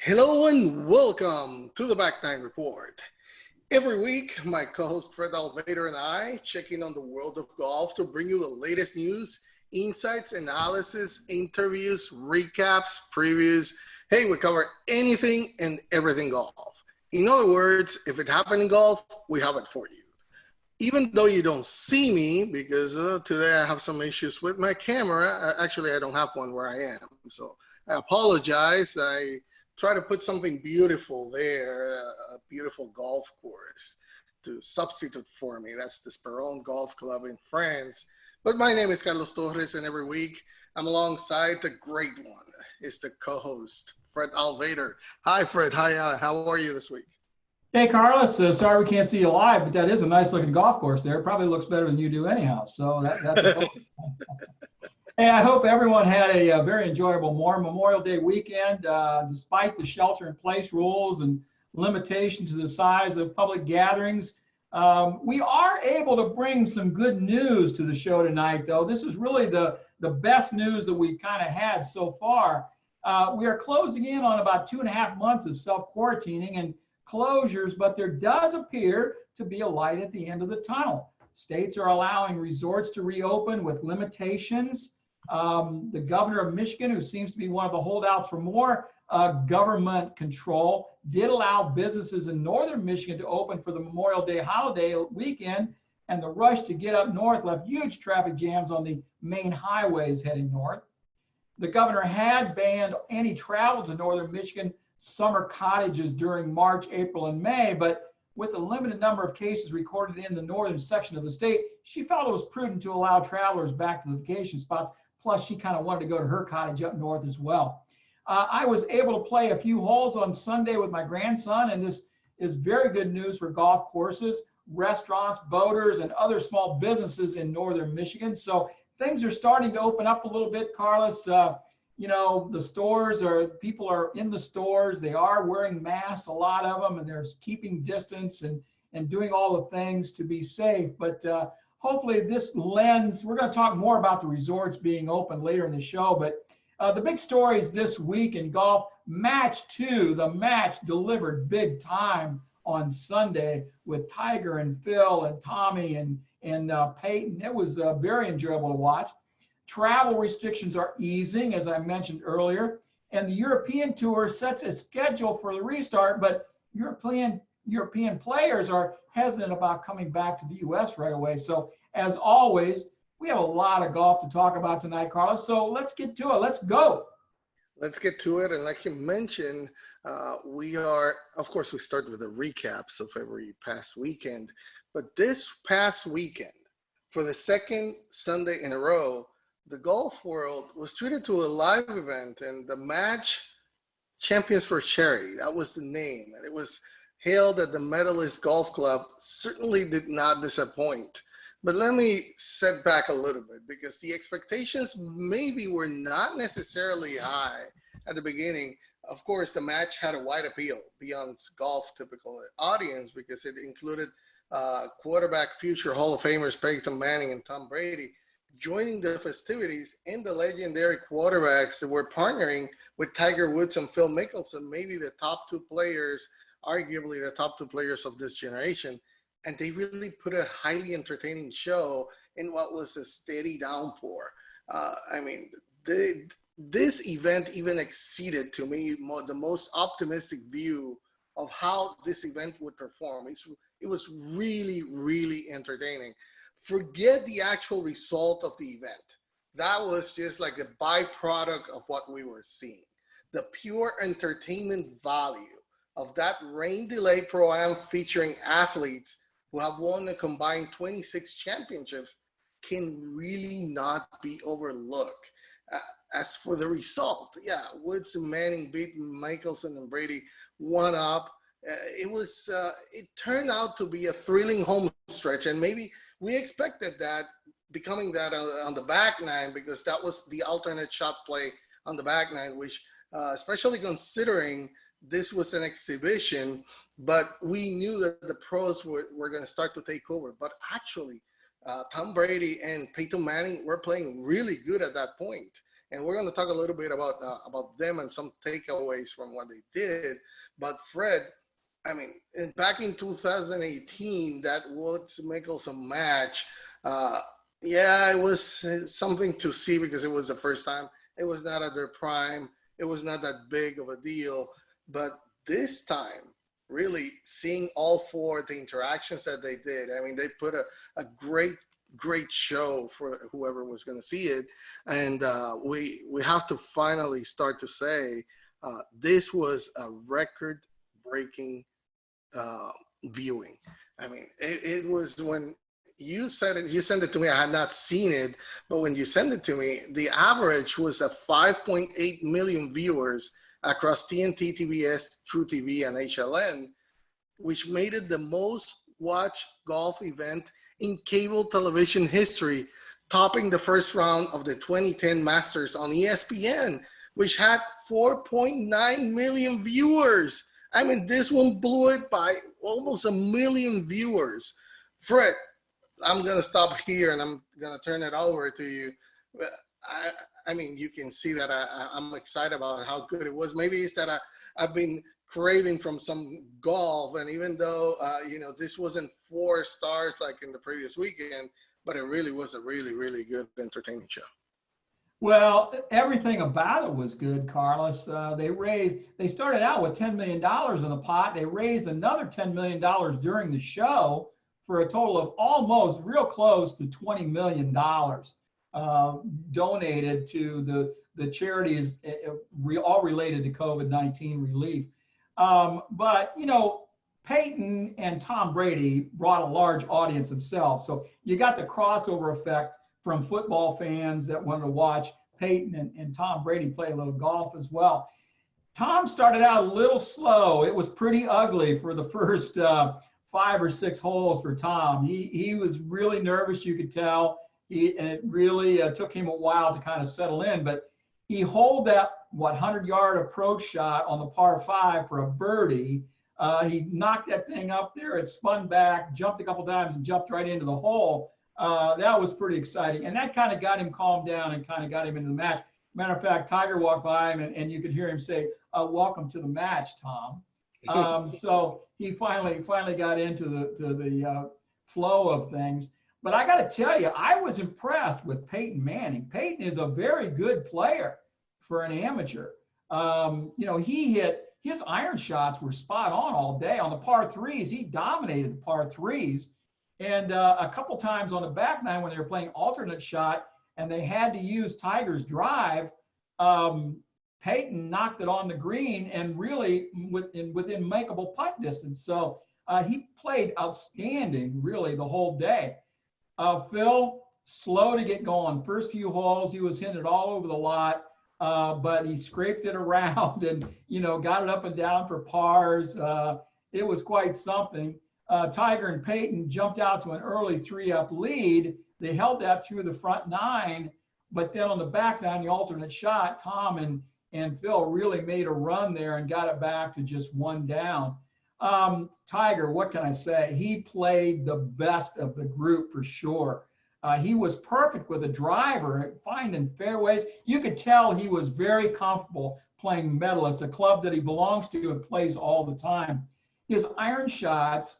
Hello and welcome to the Back Nine Report. Every week, my co-host Fred Altvater and I check in on the world of golf to bring you the latest news, insights, analysis, interviews, recaps, previews. Hey, we cover anything and everything golf. In other words, if it happened in golf, we have it for you. Even though you don't see me, because today I have some issues with my camera. Actually, I don't have one where I am, so I apologize. I try to put something beautiful there, a beautiful golf course to substitute for me. That's the Speron Golf Club in France. But my name is Carlos Torres, and every week I'm alongside the great one. It's the co-host, Fred Altvater. Hi, Fred. Hi, how are you this week? Hey, Carlos, sorry we can't see you live, but that is a nice looking golf course there. It probably looks better than you do anyhow. So that's a bonus. Hey, I hope everyone had a very enjoyable Memorial Day weekend, despite the shelter-in-place rules and limitations to the size of public gatherings. We are able to bring some good news to the show tonight, though. This is really the best news that we've kind of had so far. We are closing in on about 2.5 months of self-quarantining and closures, but there does appear to be a light at the end of the tunnel. States are allowing resorts to reopen with limitations. The governor of Michigan, who seems to be one of the holdouts for more government control, did allow businesses in northern Michigan to open for the Memorial Day holiday weekend, and the rush to get up north left huge traffic jams on the main highways heading north. The governor had banned any travel to northern Michigan summer cottages during March, April, and May, but with a limited number of cases recorded in the northern section of the state, she felt it was prudent to allow travelers back to the vacation spots. Plus, she kind of wanted to go to her cottage up north as well. I was able to play a few holes on Sunday with my grandson, and this is very good news for golf courses, restaurants, boaters, and other small businesses in northern Michigan. So things are starting to open up a little bit, Carlos. You know, the stores people are in the stores, they are wearing masks, a lot of them, and they're keeping distance and doing all the things to be safe. But hopefully this lens, we're going to talk more about the resorts being open later in the show, but the big stories this week in golf, match 2, the match delivered big time on Sunday with Tiger and Phil and Tommy and Peyton. It was very enjoyable to watch. Travel restrictions are easing, as I mentioned earlier, and the European Tour sets a schedule for the restart, but European players are hesitant about coming back to the U.S. right away. So, as always, we have a lot of golf to talk about tonight, Carlos. So let's get to it. Let's go. Let's get to it. And like you mentioned, we are, of course, we start with the recaps of every past weekend. But this past weekend, for the second Sunday in a row, the golf world was treated to a live event, and the match Champions for Charity, that was the name. And it was held at the Medalist Golf Club. Certainly did not disappoint. But let me set back a little bit, because the expectations maybe were not necessarily high at the beginning. Of course, the match had a wide appeal beyond golf typical audience, because it included quarterback future Hall of Famers Peyton Manning and Tom Brady joining the festivities, and the legendary quarterbacks that were partnering with Tiger Woods and Phil Mickelson, maybe the top 2 players, arguably the top 2 players of this generation. And they really put a highly entertaining show in what was a steady downpour. I mean, this event even exceeded, to me, the most optimistic view of how this event would perform. It was really, really entertaining. Forget the actual result of the event. That was just like a byproduct of what we were seeing. The pure entertainment value of that rain delay Pro-Am featuring athletes who have won a combined 26 championships can really not be overlooked. As for the result, yeah, Woods and Manning beat Mickelson and Brady 1-up. It turned out to be a thrilling home stretch, and maybe we expected that, becoming that on the back nine, because that was the alternate shot play on the back nine, which especially considering this was an exhibition, but we knew that the pros were going to start to take over. But actually, Tom Brady and Peyton Manning were playing really good at that point. and we're going to talk a little bit about them and some takeaways from what they did. But Fred, I mean, back in 2018, that Woods Mickelson match, yeah, it was something to see because it was the first time. It was not at their prime. It was not that big of a deal. But this time, really seeing all four, the interactions that they did, I mean, they put a great show for whoever was going to see it. And we have to finally start to say this was a record-breaking viewing. I mean, it was when you said it, you sent it to me. I had not seen it, but when you sent it to me, the average was a 5.8 million viewers across TNT, TBS, True TV, and HLN, which made it the most watched golf event in cable television history, topping the first round of the 2010 Masters on ESPN, which had 4.9 million viewers. I mean, this one blew it by almost 1 million viewers. Fred, I'm going to stop here and I'm going to turn it over to you. I mean, you can see that I'm excited about how good it was. Maybe it's that I've been craving from some golf, and even though, you know, this wasn't 4 stars like in the previous weekend, but it really was a really, really good entertaining show. Well, everything about it was good, Carlos. They started out with $10 million in the pot. They raised another $10 million during the show for a total of almost real close to $20 million donated to the charities, all related to COVID-19 relief. But, you know, Peyton and Tom Brady brought a large audience themselves. So you got the crossover effect from football fans that wanted to watch Peyton and Tom Brady play a little golf as well. Tom started out a little slow. It was pretty ugly for the first 5 or 6 holes for Tom. He was really nervous, you could tell. And it really took him a while to kind of settle in. But he holed that 100-yard approach shot on the par 5 for a birdie. He knocked that thing up there. It spun back, jumped a couple times, and jumped right into the hole. That was pretty exciting. And that kind of got him calmed down and kind of got him into the match. Matter of fact, Tiger walked by him, and you could hear him say, "Welcome to the match, Tom." So he finally got into the flow of things. But I got to tell you, I was impressed with Peyton Manning. Peyton is a very good player for an amateur. You know, his iron shots were spot on all day. On the par 3s, he dominated the par 3s. And a couple times on the back nine when they were playing alternate shot and they had to use Tiger's drive, Peyton knocked it on the green and really within makeable putt distance. So he played outstanding really the whole day. Phil, slow to get going. First few holes, he was hitting it all over the lot, but he scraped it around and, you know, got it up and down for pars. It was quite something. Tiger and Peyton jumped out to an early 3-up lead. They held that through the front 9, but then on the back 9, the alternate shot, Tom and Phil really made a run there and got it back to just 1 down. Tiger, what can I say? He played the best of the group for sure. He was perfect with a driver, finding fairways. You could tell he was very comfortable playing Medalist, a club that he belongs to and plays all the time. His iron shots,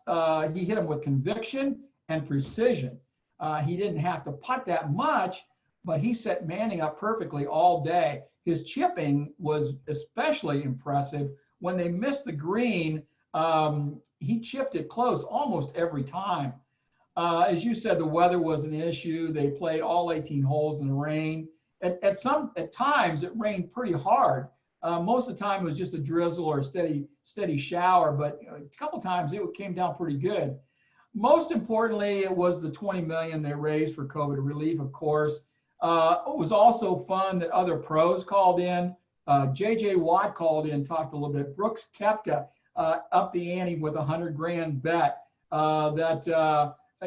he hit them with conviction and precision. He didn't have to putt that much, but he set Manning up perfectly all day. His chipping was especially impressive. When they missed the green, he chipped it close almost every time. As you said, the weather was an issue. They played all 18 holes in the rain. At times, it rained pretty hard. Most of the time, it was just a drizzle or a steady shower, but a couple times it came down pretty good. Most importantly, it was the $20 million they raised for COVID relief, of course. It was also fun that other pros called in. J.J. Watt called in, talked a little bit. Brooks Koepka up the ante with $100,000 bet.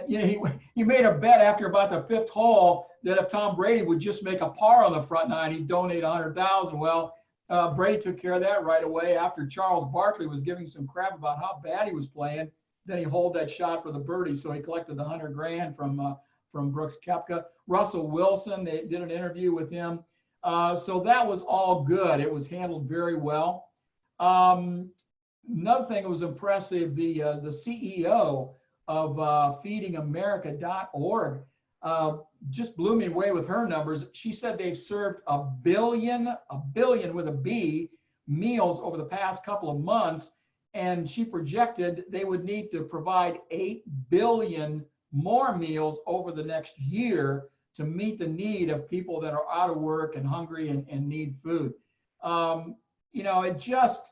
You know, he made a bet after about the 5th hole that if Tom Brady would just make a par on the front 9, he'd donate $100,000. Well, Brady took care of that right away after Charles Barkley was giving some crap about how bad he was playing. Then he holed that shot for the birdie, so he collected the $100,000 from Brooks Koepka. Russell Wilson, they did an interview with him. So that was all good. It was handled very well. Another thing that was impressive, the CEO of feedingamerica.org just blew me away with her numbers. She said they've served a billion with a B, meals over the past couple of months. And she projected they would need to provide 8 billion more meals over the next year to meet the need of people that are out of work and hungry and need food. It just,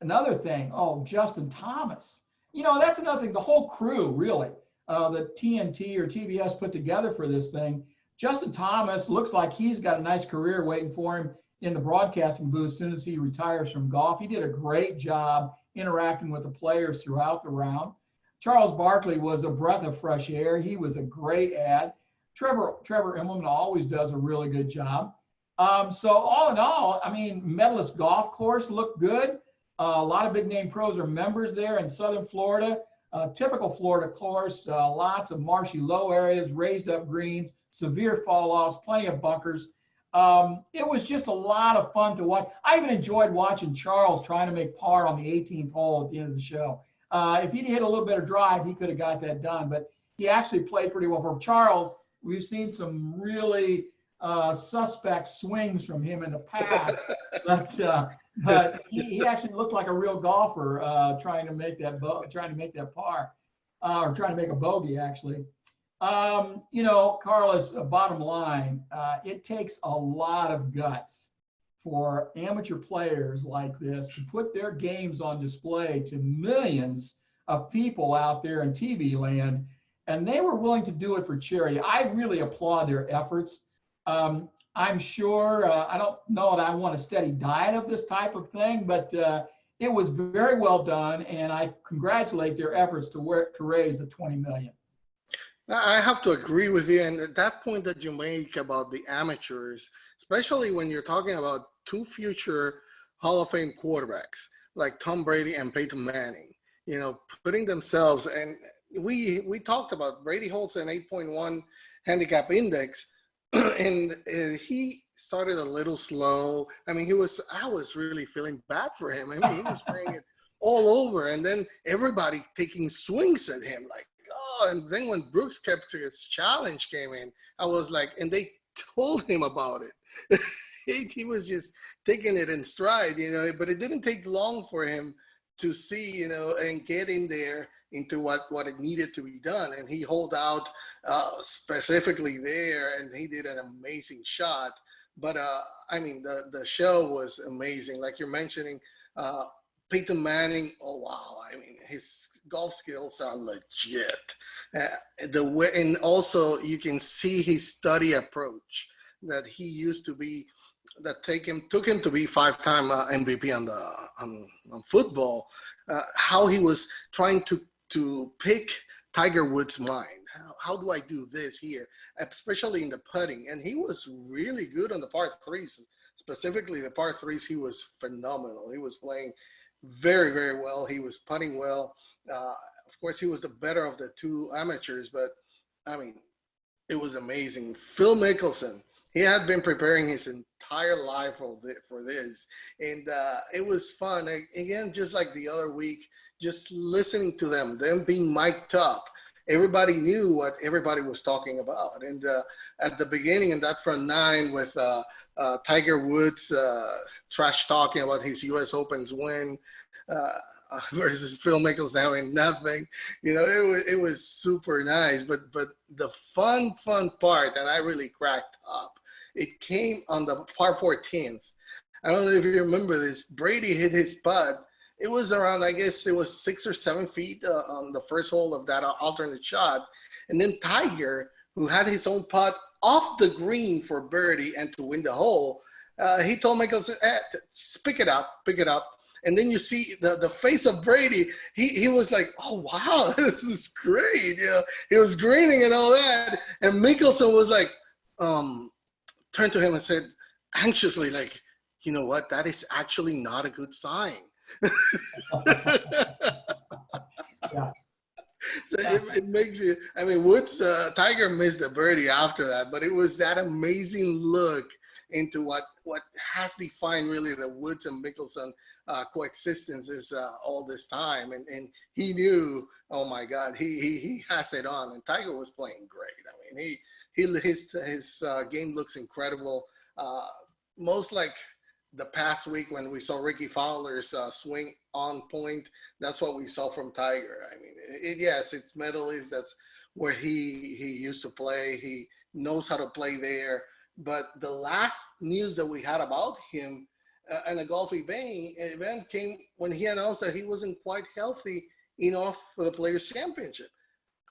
another thing, Justin Thomas. That's another thing, the whole crew, really, the TNT or TBS put together for this thing. Justin Thomas looks like he's got a nice career waiting for him in the broadcasting booth as soon as he retires from golf. He did a great job interacting with the players throughout the round. Charles Barkley was a breath of fresh air. He was a great ad. Trevor Immelman always does a really good job. So all in all, Medalist Golf Course looked good. A lot of big name pros are members there in Southern Florida. Typical Florida course, lots of marshy low areas, raised up greens, severe fall offs, plenty of bunkers. It was just a lot of fun to watch. I even enjoyed watching Charles trying to make par on the 18th hole at the end of the show. If he'd hit a little bit of drive, he could have got that done, but he actually played pretty well. For Charles, we've seen some really suspect swings from him in the past, but he actually looked like a real golfer trying to make that par, or trying to make a bogey, actually. Carlos, bottom line, it takes a lot of guts for amateur players like this to put their games on display to millions of people out there in TV land, and they were willing to do it for charity. I really applaud their efforts. I'm sure, I don't know that I want a steady diet of this type of thing, but it was very well done, and I congratulate their efforts to raise the $20 million. I have to agree with you. And at that point that you make about the amateurs, especially when you're talking about two future Hall of Fame quarterbacks like Tom Brady and Peyton Manning, putting themselves, and we talked about Brady holds an 8.1 handicap index, and he started a little slow. I was really feeling bad for him. He was playing it all over, and then everybody taking swings at him like, and then when Brooks Koepka's challenge came in, I was like, and they told him about it. He was just taking it in stride, but it didn't take long for him to see, and get in there into what it needed to be done. And he held out specifically there, and he did an amazing shot. But the show was amazing. Like you're mentioning, Peyton Manning, oh wow, his golf skills are legit. And also you can see his study approach that he used to be, that took him to be 5-time MVP on football. How he was trying to pick Tiger Woods' mind. How do I do this here, especially in the putting? And he was really good on the par threes, specifically the par threes. He was phenomenal. He was playing very, very well. He was putting well. Of course, he was the better of the two amateurs, but it was amazing. Phil Mickelson, he had been preparing his entire life for this, and it was fun. Again, just like the other week, just listening to them being mic'd up. Everybody knew what everybody was talking about. And at the beginning, in that front nine with Tiger Woods trash talking about his U.S. Open's win versus Phil Mickelson having nothing, it was super nice. But the fun part, and I really cracked up, it came on the par 14th. I don't know if you remember this. Brady hit his putt. It was around, I guess it was 6 or 7 feet on the first hole of that alternate shot. And then Tiger, who had his own putt off the green for birdie and to win the hole, he told Mickelson, just pick it up. And then you see the face of Brady. He was like, oh, wow, this is great. He was grinning and all that. And Mickelson was like, turned to him and said anxiously, like, you know what, that is actually not a good sign. Yeah. So it makes you, I mean, Woods, Tiger missed the birdie after that, but it was that amazing look into what has defined really the Woods and Mickelson coexistence is all this time. And he knew, oh my God, he has it on. And Tiger was playing great. I mean, his game looks incredible. Most like the past week when we saw Ricky Fowler's swing on point, that's what we saw from Tiger. I mean, yes, it's Middle East. That's where he used to play. He knows how to play there. But the last news that we had about him in a golf event came when he announced that he wasn't quite healthy enough for the Players' Championship.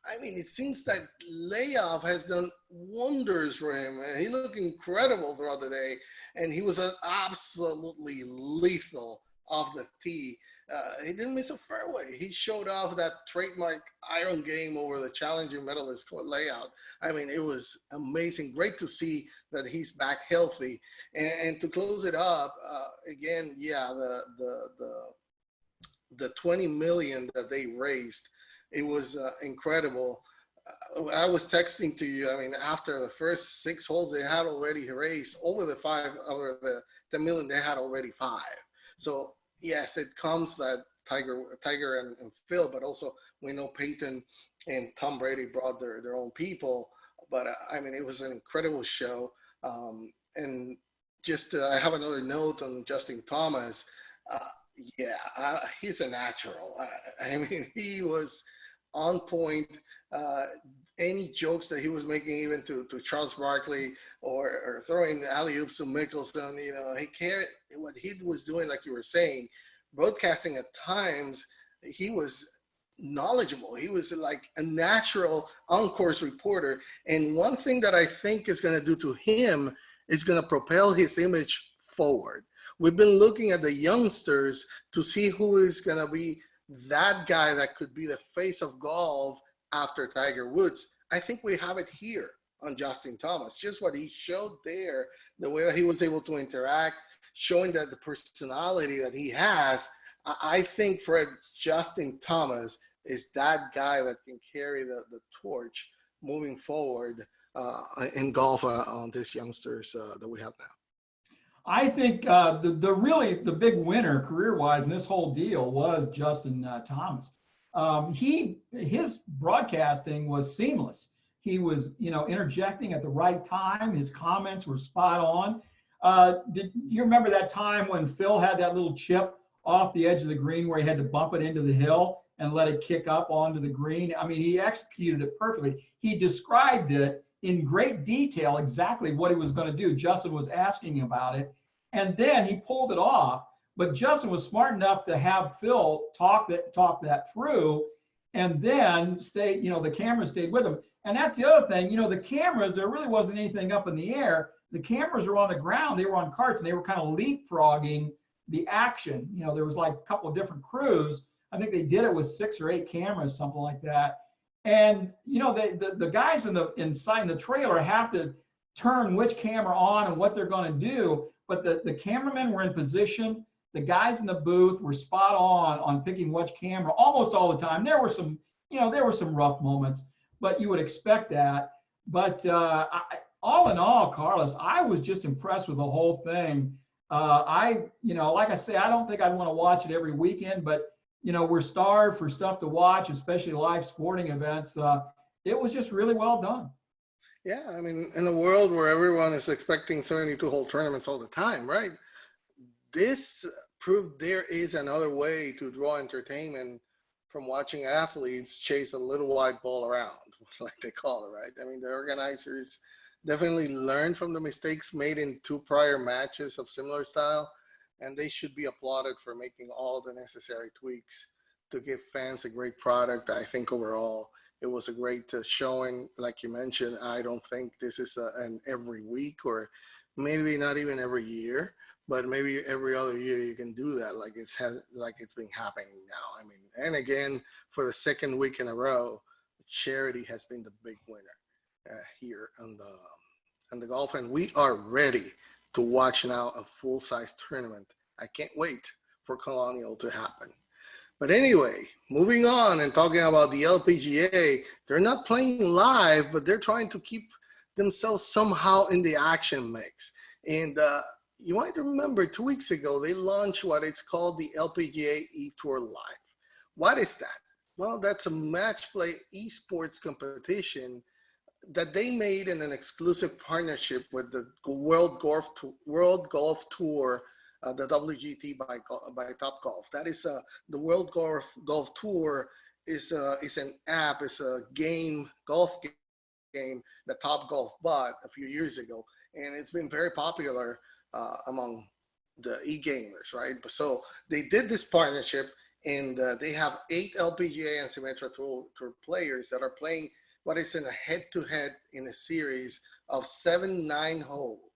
I mean, it seems that layoff has done wonders for him. He looked incredible throughout the day, and he was absolutely lethal off the tee. He didn't miss a fairway. He showed off that trademark iron game over the Challenger medalist layout. I mean, it was amazing. Great to see that he's back healthy. And to close it up, again, yeah, the 20 million that they raised, it was incredible. I was texting to you. I mean, after the first 6 holes, they had already raised over the 10 million. They had already 5. So yes, it comes that Tiger and Phil, but also we know Peyton and Tom Brady brought their own people. But I mean, it was an incredible show. And just I have another note on Justin Thomas. He's a natural. I mean, he was on point. Any jokes that he was making, even to Charles Barkley or throwing alley-oops to Mickelson, you know, he cared what he was doing, like you were saying, broadcasting at times, he was knowledgeable. He was like a natural on-course reporter. And one thing that I think is going to do to him is going to propel his image forward. We've been looking at the youngsters to see who is going to be that guy that could be the face of golf after Tiger Woods. I think we have it here on Justin Thomas. Just what he showed there, the way that he was able to interact, showing that the personality that he has. I think Justin Thomas is that guy that can carry the torch moving forward in golf on these youngsters that we have now. I think the big winner career-wise in this whole deal was Justin Thomas. His broadcasting was seamless. He was, interjecting at the right time. His comments were spot on. Did you remember that time when Phil had that little chip off the edge of the green where he had to bump it into the hill and let it kick up onto the green? I mean, he executed it perfectly. He described it in great detail exactly what he was going to do. Justin was asking about it, and then he pulled it off. But Justin was smart enough to have Phil talk that through, and then the camera stayed with him. And that's the other thing, the cameras, there really wasn't anything up in the air. The cameras were on the ground, they were on carts, and they were kind of leapfrogging the action. There was like a couple of different crews. I think they did it with 6 or 8 cameras, something like that. And the guys inside in the trailer have to turn which camera on and what they're going to do. But the cameramen were in position. The guys in the booth were spot on picking which camera almost all the time. There were some rough moments, but you would expect that. But all in all, Carlos, I was just impressed with the whole thing. Like I say, I don't think I'd want to watch it every weekend, but we're starved for stuff to watch, especially live sporting events. It was just really well done. Yeah, I mean, in a world where everyone is expecting 72-hole tournaments all the time, right? This proved there is another way to draw entertainment from watching athletes chase a little white ball around, like they call it, right? I mean, the organizers definitely learned from the mistakes made in 2 prior matches of similar style, and they should be applauded for making all the necessary tweaks to give fans a great product. I think overall it was a great showing. Like you mentioned, I don't think this is an every week, or maybe not even every year, but maybe every other year you can do that, like it's been happening now. I mean, and again, for the 2nd week in a row, charity has been the big winner here on the golf, and we are ready to watch now a full-size tournament. I can't wait for Colonial to happen. But anyway, moving on and talking about the LPGA, they're not playing live, but they're trying to keep themselves somehow in the action mix. And you might remember 2 weeks ago, they launched what is called the LPGA eTour Live. What is that? Well, that's a match play esports competition that they made in an exclusive partnership with the World Golf Tour, the WGT by Topgolf. That is the World Golf Tour is an app, is a golf game that Topgolf bought a few years ago, and it's been very popular among the e-gamers, right? So they did this partnership, and they have 8 LPGA and Symetra Tour players that are playing what is in a head-to-head in a series of 7 9-hole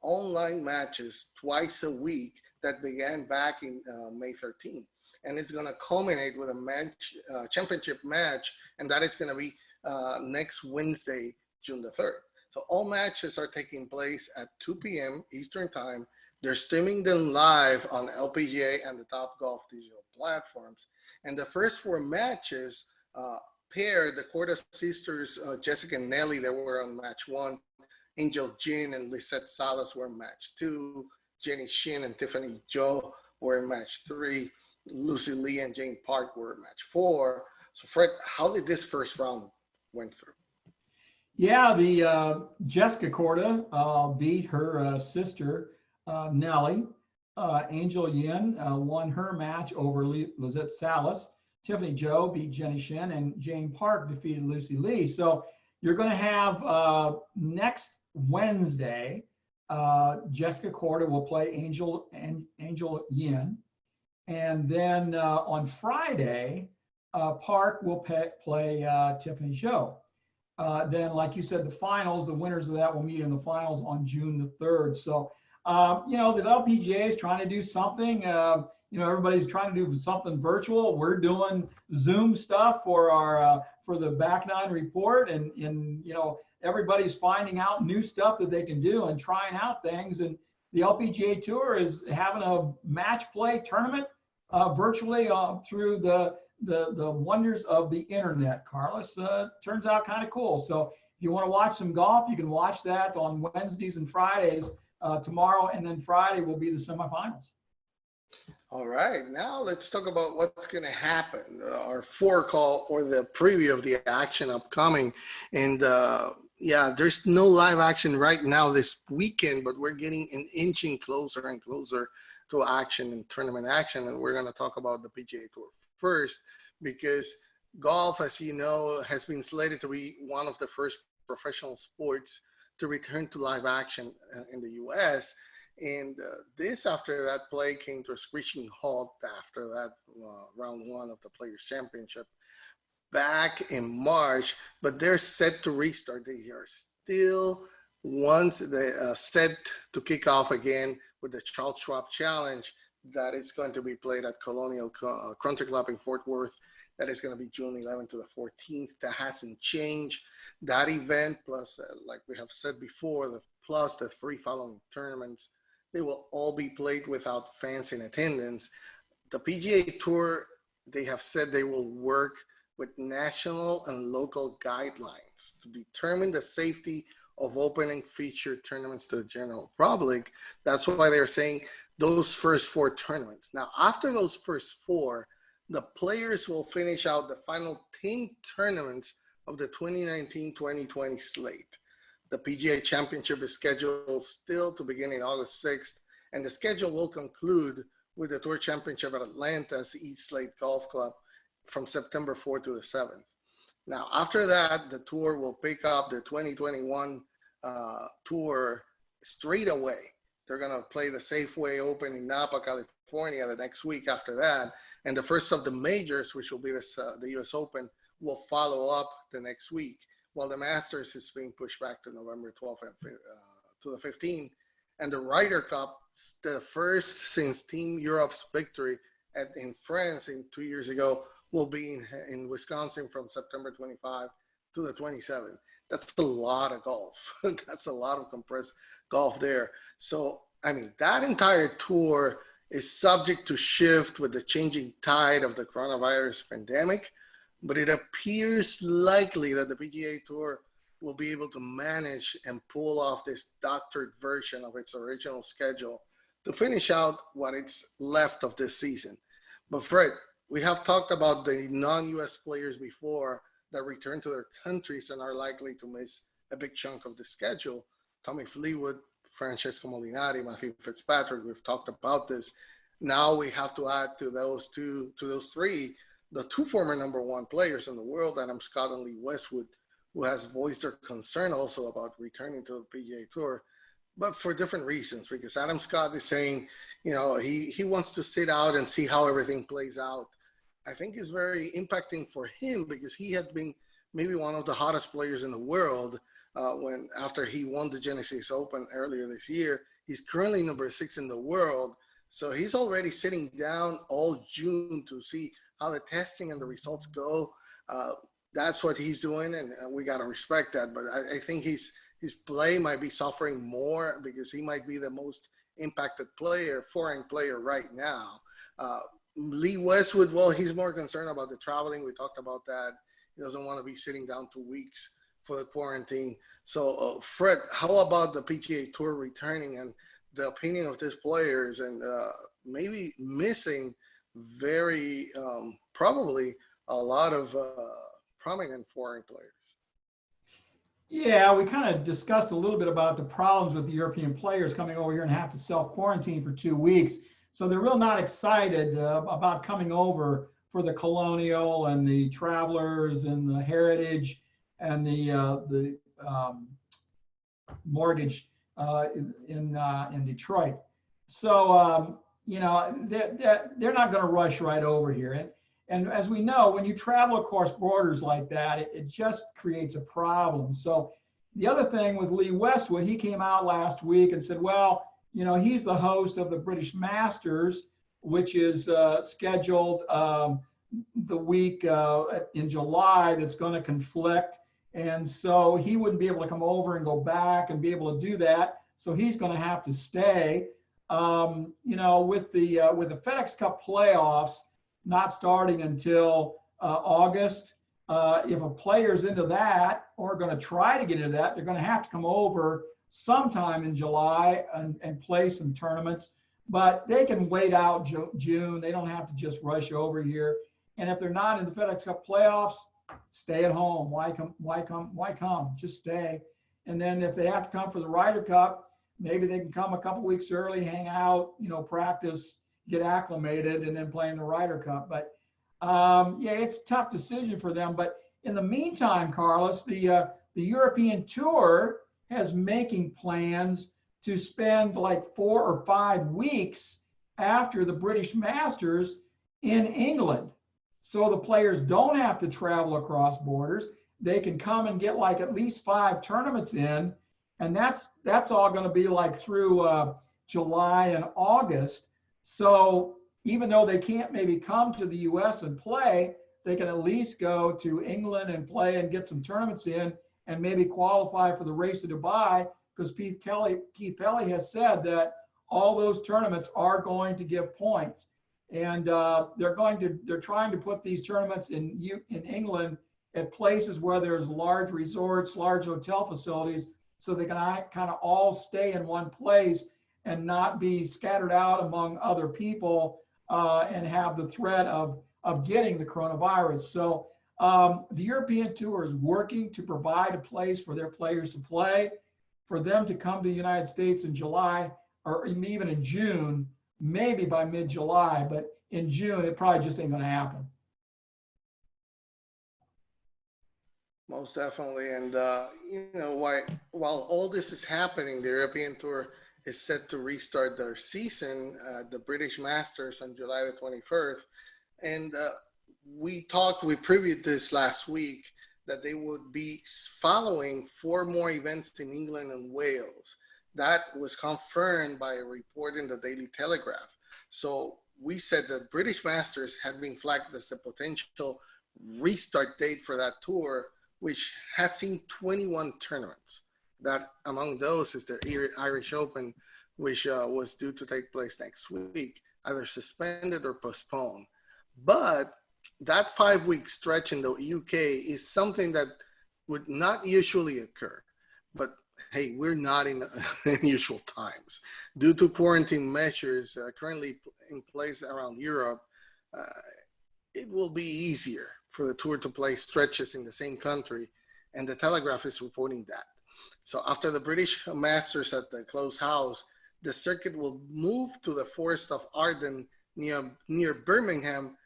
online matches twice a week that began back in May 13th. And it's going to culminate with a championship match, and that is going to be next Wednesday, June the 3rd. So all matches are taking place at 2 p.m. Eastern Time. They're streaming them live on LPGA and the Topgolf digital platforms. And the first 4 matches paired the Corda sisters, Jessica and Nelly, that were on match 1. Angel Jin and Lisette Salas were in match 2. Jenny Shin and Tiffany Joe were in match 3. Lucy Lee and Jane Park were in match 4. So Fred, how did this first round went through? Yeah, the Jessica Corda beat her sister Nelly. Angel Yin won her match over Lisette Salas. Tiffany Joe beat Jenny Shin, and Jane Park defeated Lucy Lee. So you're going to have next Wednesday, Jessica Corda will play Angel Yin, and then on Friday, Park will play Tiffany Joe. Then, like you said, the finals, the winners of that will meet in the finals on June the 3rd. So, you know, the LPGA is trying to do something. You know, everybody's trying to do something virtual. We're doing Zoom stuff for our for the Back Nine report, and you know, everybody's finding out new stuff that they can do and trying out things. And the LPGA Tour is having a match play tournament virtually through the wonders of the internet. Carlos, turns out kind of cool. So if you want to watch some golf, you can watch that on Wednesdays and Fridays tomorrow, and then Friday will be the semifinals. All right, now let's talk about what's going to happen, our forecall or the preview of the action upcoming. And yeah, there's no live action right now this weekend, but we're getting inching closer and closer to action and tournament action. And we're going to talk about the PGA Tour first, because golf, as you know, has been slated to be one of the first professional sports to return to live action in the U.S. And this, after that play, came to a screeching halt after that round 1 of the Players' Championship back in March. But they're set to restart. They are still set to kick off again with the Charles Schwab Challenge that is going to be played at Colonial Country Club in Fort Worth. That is going to be June 11th to the 14th. That hasn't changed. That event, plus, like we have said before, plus the 3 following tournaments, they will all be played without fans in attendance. The PGA Tour, they have said they will work with national and local guidelines to determine the safety of opening featured tournaments to the general public. That's why they're saying those first 4 tournaments. Now, after those first 4, the players will finish out the final 10 tournaments of the 2019-2020 slate. The PGA Championship is scheduled still to begin in August 6th, and the schedule will conclude with the Tour Championship at Atlanta's East Slate Golf Club from September 4th to the 7th. Now, after that, the tour will pick up their 2021 tour straight away. They're going to play the Safeway Open in Napa, California the next week after that, and the first of the majors, which will be the US Open, will follow up the next week, while the Masters is being pushed back to November 12th to the 15th. And the Ryder Cup, the first since Team Europe's victory in France 2 years ago, will be in Wisconsin from September 25 to the 27th. That's a lot of golf. That's a lot of compressed golf there. So, I mean, that entire tour is subject to shift with the changing tide of the coronavirus pandemic, but it appears likely that the PGA Tour will be able to manage and pull off this doctored version of its original schedule to finish out what it's left of this season. But Fred, we have talked about the non-US players before that return to their countries and are likely to miss a big chunk of the schedule. Tommy Fleetwood, Francesco Molinari, Matthew Fitzpatrick, we've talked about this. Now we have to add to those three, the two former number one players in the world, Adam Scott and Lee Westwood, who has voiced their concern also about returning to the PGA Tour, but for different reasons, because Adam Scott is saying, you know, he wants to sit out and see how everything plays out. I think it's very impacting for him because he had been maybe one of the hottest players in the world after he won the Genesis Open earlier this year. He's currently number 6 in the world. So he's already sitting down all June to see how the testing and the results go. That's what he's doing, and we got to respect that. But I think his play might be suffering more because he might be the most impacted player, foreign player right now. Lee Westwood, well, he's more concerned about the traveling. We talked about that. He doesn't want to be sitting down 2 weeks for the quarantine. So, Fred, how about the PGA Tour returning and the opinion of these players and maybe missing very probably a lot of prominent foreign players? Yeah, we kind of discussed a little bit about the problems with the European players coming over here and have to self-quarantine for 2 weeks. So they're real not excited about coming over for the Colonial and the Travelers and the Heritage and the Mortgage in Detroit. So, you know, they're not going to rush right over here. And as we know, when you travel across borders like that, it just creates a problem. So the other thing with Lee Westwood, he came out last week and said, well, you know, he's the host of the British Masters, which is scheduled the week in July that's going to conflict. And so he wouldn't be able to come over and go back and be able to do that. So he's going to have to stay. You know, with the FedEx Cup playoffs not starting until August, if a player's into that or going to try to get into that, they're going to have to come over sometime in July and play some tournaments. But they can wait out June. They don't have to just rush over here. And if they're not in the FedEx Cup playoffs, stay at home. Why come? Just stay. And then if they have to come for the Ryder Cup, maybe they can come a couple weeks early, hang out, you know, practice, get acclimated, and then play in the Ryder Cup. But yeah, it's a tough decision for them. But in the meantime, Carlos, the European Tour has making plans to spend like 4 or 5 weeks after the British Masters in England. So the players don't have to travel across borders. They can come and get like at least 5 tournaments in. And that's all going to be like through July and August. So even though they can't maybe come to the US and play, they can at least go to England and play and get some tournaments in and maybe qualify for the Race to Dubai, because Keith Pelley has said that all those tournaments are going to give points. And they're trying to put these tournaments in England at places where there's large resorts, large hotel facilities, so they can kind of all stay in one place and not be scattered out among other people and have the threat of getting the coronavirus. So the European Tour is working to provide a place for their players to play, for them to come to the United States in July or even in June, maybe by mid-July, but in June, it probably just ain't going to happen. Most definitely. And, you know, while all this is happening, the European Tour is set to restart their season, the British Masters on July the 21st. And we previewed this last week, that they would be following 4 more events in England and Wales. That was confirmed by a report in the Daily Telegraph. So we said that British Masters had been flagged as the potential restart date for that tour, which has seen 21 tournaments. That among those is the Irish Open, which was due to take place next week. either suspended or postponed. But that 5-week stretch in the UK is something that would not usually occur. But hey, we're not in unusual times. Due to quarantine measures currently in place around Europe, uh, it will be easier for the tour to play stretches in the same country, and the Telegraph is reporting that. So after the British Masters at the closed house, the circuit will move to the Forest of Arden near Birmingham.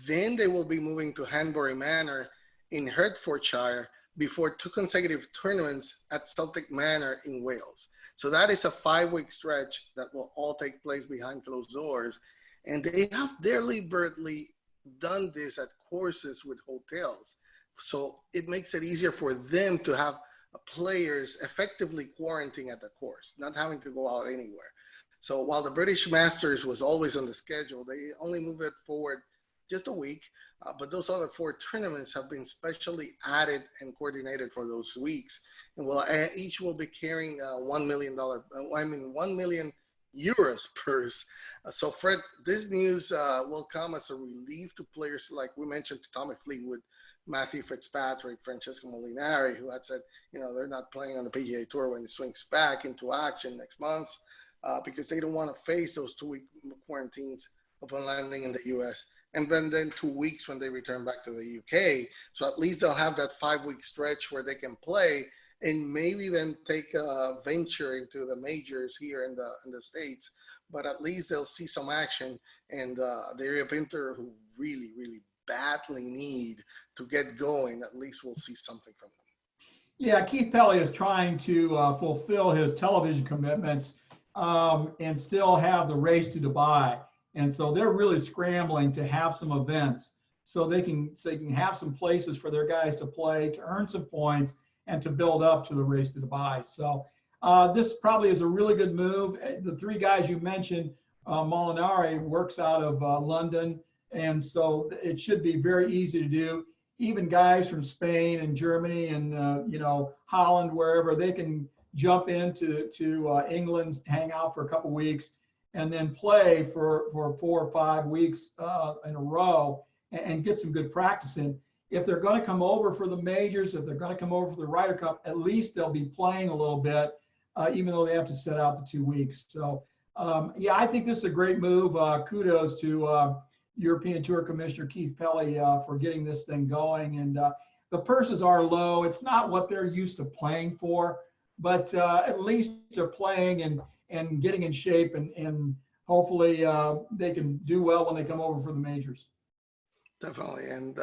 Then they will be moving to Hanbury Manor in Hertfordshire before 2 consecutive tournaments at Celtic Manor in Wales. So that is a 5-week stretch that will all take place behind closed doors. And they have deliberately done this at courses with hotels. So it makes it easier for them to have players effectively quarantining at the course, not having to go out anywhere. So while the British Masters was always on the schedule, they only moved it forward just a week. But those other 4 tournaments have been specially added and coordinated for those weeks. And each will be carrying $1 million, €1 million purse. So Fred, this news will come as a relief to players like we mentioned, Tommy Fleetwood, Matthew Fitzpatrick, Francesco Molinari, who had said, they're not playing on the PGA Tour when it swings back into action next month because they don't want to face those 2-week quarantines upon landing in the U.S. And then 2 weeks when they return back to the UK. So at least they'll have that 5-week stretch where they can play and maybe then take a venture into the majors here in the States. But at least they'll see some action, and the area painter who really, really badly need to get going, at least we'll see something from them. Yeah, Keith Pelley is trying to fulfill his television commitments and still have the race to Dubai. And so they're really scrambling to have some events so they can have some places for their guys to play, to earn some points, and to build up to the race to Dubai. So this probably is a really good move. The 3 guys you mentioned, Molinari works out of London, and so it should be very easy to do. Even guys from Spain and Germany and Holland, wherever, they can jump into England, hang out for a couple weeks, and then play for 4 or 5 weeks in a row and get some good practice in. If they're going to come over for the majors, if they're going to come over for the Ryder Cup, at least they'll be playing a little bit, even though they have to set out the 2 weeks. So, yeah, I think this is a great move. Kudos to European Tour Commissioner Keith Pelley for getting this thing going. And the purses are low. It's not what they're used to playing for, but at least they're playing and getting in shape, and hopefully they can do well when they come over for the majors. Definitely. And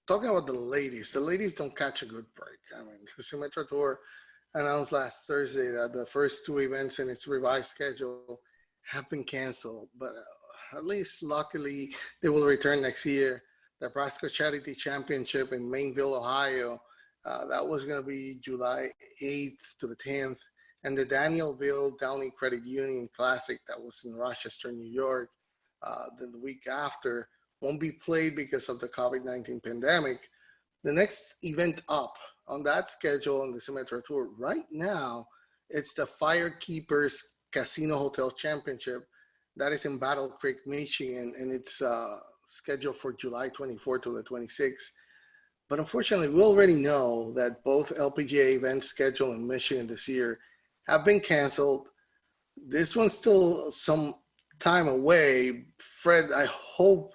talking about the ladies don't catch a good break. I mean, the Symetra Tour announced last Thursday that the first 2 events in its revised schedule have been canceled, but at least luckily they will return next year. The Nebraska Charity Championship in Mainville, Ohio, that was going to be July 8th to the 10th. And the Danielville Downey Credit Union Classic that was in Rochester, New York, the week after, won't be played because of the COVID-19 pandemic. The next event up on that schedule on the Symetra Tour right now, it's the Firekeepers Casino Hotel Championship. That is in Battle Creek, Michigan, and it's scheduled for July 24th to the 26th. But unfortunately, we already know that both LPGA events scheduled in Michigan this year have been canceled. This one's still some time away. Fred, I hope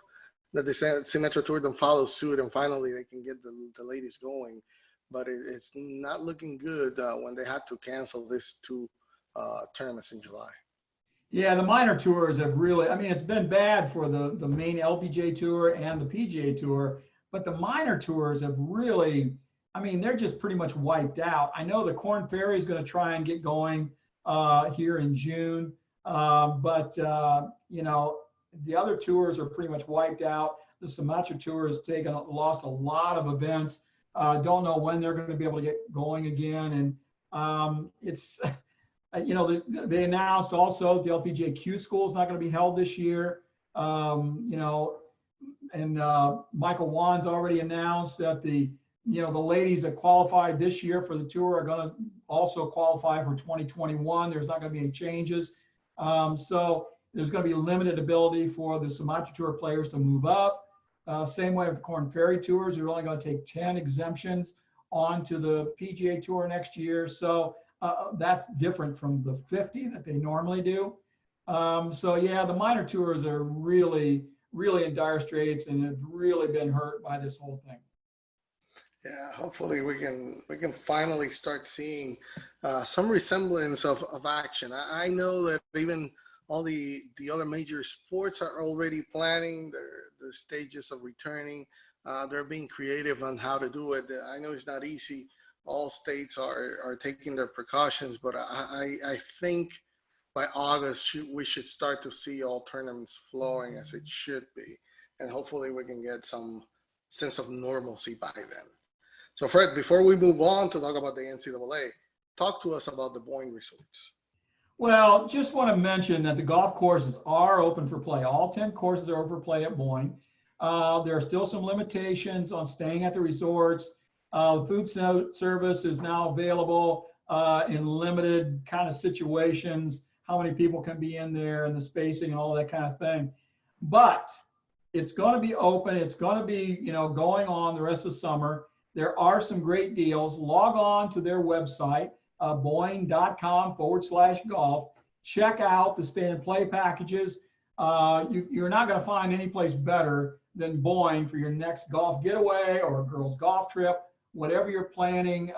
that the Symetra Tour don't follow suit and finally they can get the ladies going. But it's not looking good when they had to cancel these 2 tournaments in July. Yeah, the minor tours have really, I mean, it's been bad for the main LPGA Tour and the PGA Tour, but the minor tours have really, I mean, they're just pretty much wiped out. I know the Corn Ferry is going to try and get going here in June, but the other tours are pretty much wiped out. The Sumatra Tour has lost a lot of events. Don't know when they're going to be able to get going again. And it's, they announced also the LPGA Q School is not going to be held this year. And Michael Wan's already announced that the ladies that qualified this year for the tour are going to also qualify for 2021. There's not going to be any changes. So There's going to be limited ability for the Sumatra Tour players to move up. Same way with the Corn Ferry Tours. You're only going to take 10 exemptions onto the PGA Tour next year. So that's different from the 50 that they normally do. So yeah, the minor tours are really in dire straits and have really been hurt by this whole thing. Yeah, hopefully we can finally start seeing some resemblance of action. I know that even all the other major sports are already planning their stages of returning. They're being creative on how to do it. I know it's not easy. All states are taking their precautions, but I think by August we should start to see all tournaments flowing as it should be, and hopefully we can get some sense of normalcy by then. So Fred, before we move on to talk about the NCAA, talk to us about the Boyne resorts. Well, just want to mention that the golf courses are open for play. All 10 courses are open for play at Boyne. There are still some limitations on staying at the resorts. The food service is now available in limited kind of situations, how many people can be in there and the spacing and all that kind of thing. But it's going to be open. It's going to be, going on the rest of the summer. There are some great deals. Log on to their website, boyne.com/golf. Check out the stay and play packages. You're not going to find any place better than Boyne for your next golf getaway or a girls' golf trip, whatever you're planning.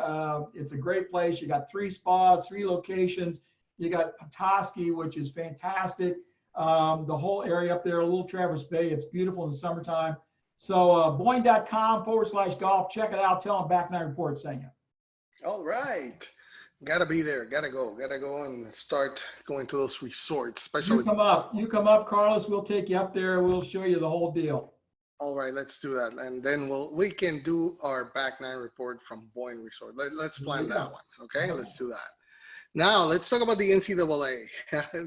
It's a great place. You got 3 spas, 3 locations. You got Petoskey, which is fantastic. The whole area up there, Little Traverse Bay, it's beautiful in the summertime. So boyne.com/golf. Check it out. Tell them Back Nine Report sent you. All right. Gotta be there. Gotta go and start going to those resorts, especially. You come up, Carlos. We'll take you up there. We'll show you the whole deal. All right, let's do that. And then we can do our Back Nine Report from Boyne Resort. Let's plan that one. Okay, let's do that. Now let's talk about the NCAA.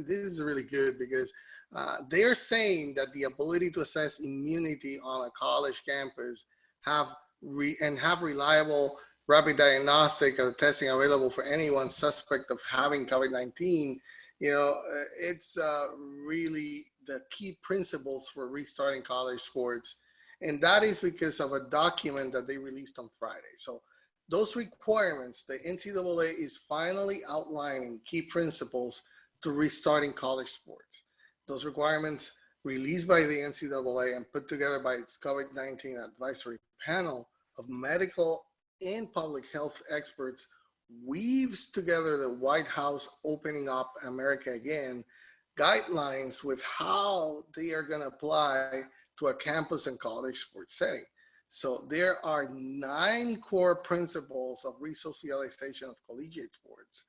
This is really good because they're saying that the ability to assess immunity on a college campus have reliable rapid diagnostic or testing available for anyone suspect of having COVID-19. It's really the key principles for restarting college sports. And that is because of a document that they released on Friday. So those requirements, the NCAA is finally outlining key principles to restarting college sports. Those requirements released by the NCAA and put together by its COVID-19 advisory panel of medical and public health experts weaves together the White House opening up America again guidelines with how they are going to apply to a campus and college sports setting. So there are 9 core principles of resocialization of collegiate sports.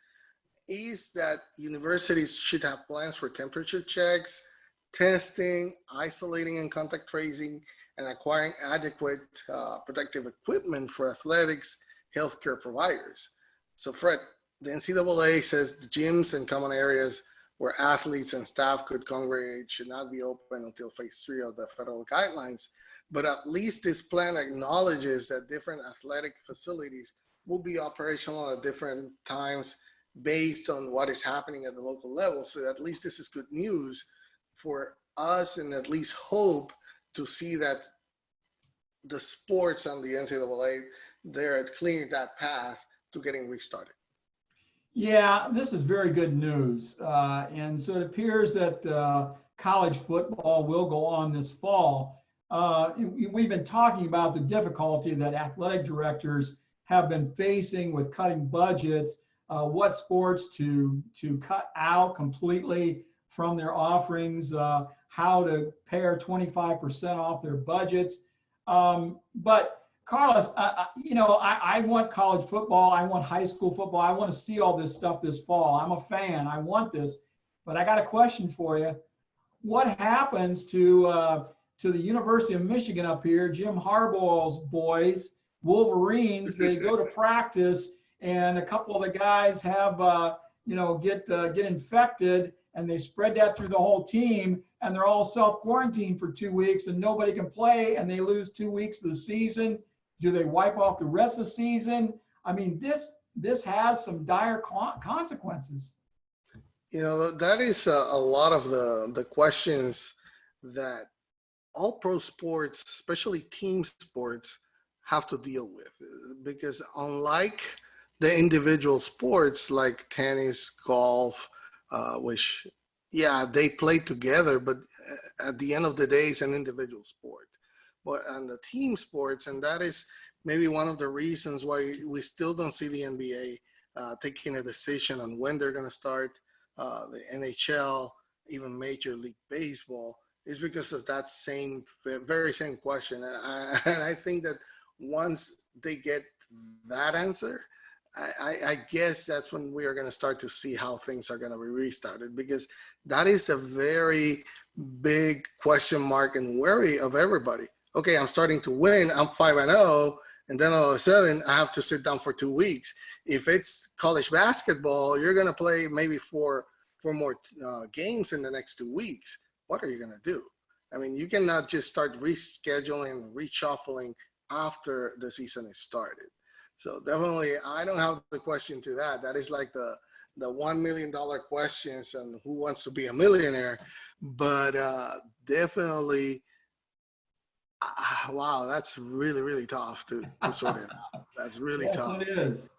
Is that universities should have plans for temperature checks, testing, isolating and contact tracing, and acquiring adequate protective equipment for athletics, healthcare providers. So Fred, the NCAA says the gyms and common areas where athletes and staff could congregate should not be open until phase 3 of the federal guidelines. But at least this plan acknowledges that different athletic facilities will be operational at different times based on what is happening at the local level. So at least this is good news for us, and at least hope to see that the sports and the NCAA, they're clearing that path to getting restarted. Yeah, this is very good news. And so it appears that college football will go on this fall. We've been talking about the difficulty that athletic directors have been facing with cutting budgets, what sports to cut out completely from their offerings, how to pare 25% off their budgets. But Carlos, I want college football. I want high school football. I want to see all this stuff this fall. I'm a fan. I want this. But I got a question for you. What happens to the University of Michigan up here, Jim Harbaugh's boys, Wolverines? They go to practice, and a couple of the guys have, get infected, and they spread that through the whole team, and they're all self-quarantined for 2 weeks, and nobody can play, and they lose 2 weeks of the season. Do they wipe off the rest of the season? I mean, this has some dire consequences. You know, that is a lot of the questions that all pro sports, especially team sports, have to deal with. Because unlike the individual sports like tennis, golf, which, yeah, they play together, but at the end of the day, it's an individual sport. But on the team sports, and that is maybe one of the reasons why we still don't see the NBA taking a decision on when they're going to start, the NHL, even Major League Baseball, is because of that same, very same question. And I think that once they get that answer, I guess that's when we are going to start to see how things are going to be restarted, because that is the very big question mark and worry of everybody. Okay, I'm starting to win. I'm 5-0, and then all of a sudden I have to sit down for 2 weeks. If it's college basketball, you're going to play maybe four more games in the next 2 weeks. What are you going to do? I mean, you cannot just start rescheduling, reshuffling after the season is started. So definitely, I don't have the question to that. That is like the $1 million questions and who wants to be a millionaire. But definitely, wow, that's really tough to sort it out. That's really Yes, tough. it is.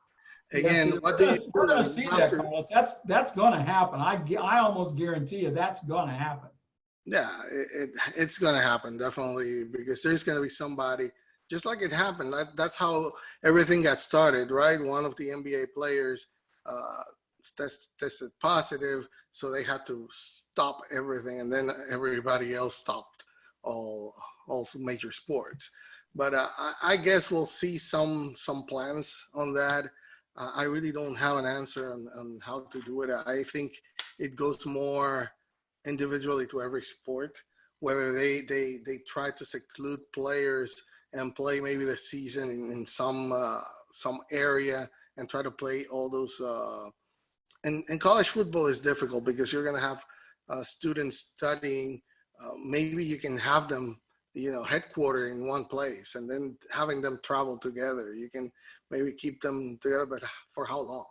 Again, Yes, what do you we're do? going to see that, Carlos. That's going to happen. I almost guarantee you that's going to happen. Yeah, it's going to happen, definitely, because there's going to be somebody, just like it happened. That's how everything got started, right? One of the NBA players uh, tested positive, so they had to stop everything, and then everybody else stopped all major sports. But I guess we'll see some plans on that. I really don't have an answer on how to do it. I think it goes more individually to every sport, whether they try to seclude players and play maybe the season in some area and try to play all those. And college football is difficult because you're going to have students studying. Maybe you can have them, headquartered in one place, and then having them travel together. You can maybe keep them together, but for how long?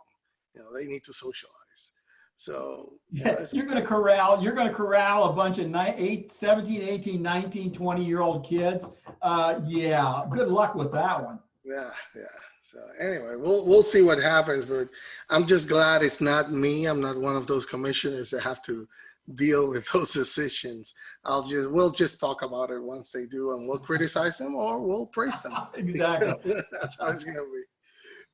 They need to socialize. So, Yeah, you're going to corral a bunch of 17, 18, 19, 20-year-old kids. Yeah, good luck with that one. yeah. So anyway, we'll see what happens, but I'm just glad it's not me. I'm not one of those commissioners that have to deal with those decisions. We'll just talk about it once they do, and we'll criticize them or we'll praise them. Exactly. That's how it's gonna be.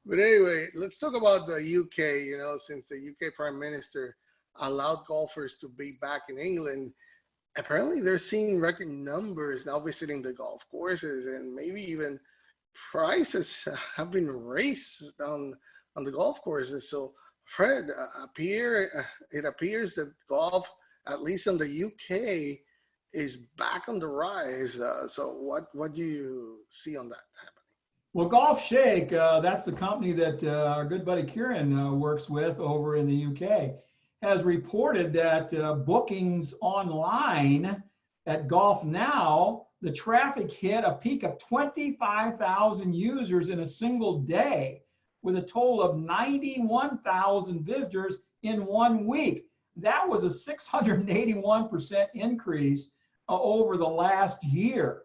But anyway, let's talk about the UK. Since the UK Prime Minister allowed golfers to be back in England, apparently they're seeing record numbers now visiting the golf courses, and maybe even prices have been raised on the golf courses. So, Fred, it appears that golf, at least in the UK, is back on the rise. So, what do you see on that happening? Well, Golf Shake, that's the company that our good buddy Kieran works with over in the UK, has reported that bookings online at Golf Now, the traffic hit a peak of 25,000 users in a single day, with a total of 91,000 visitors in 1 week. That was a 681% increase over the last year.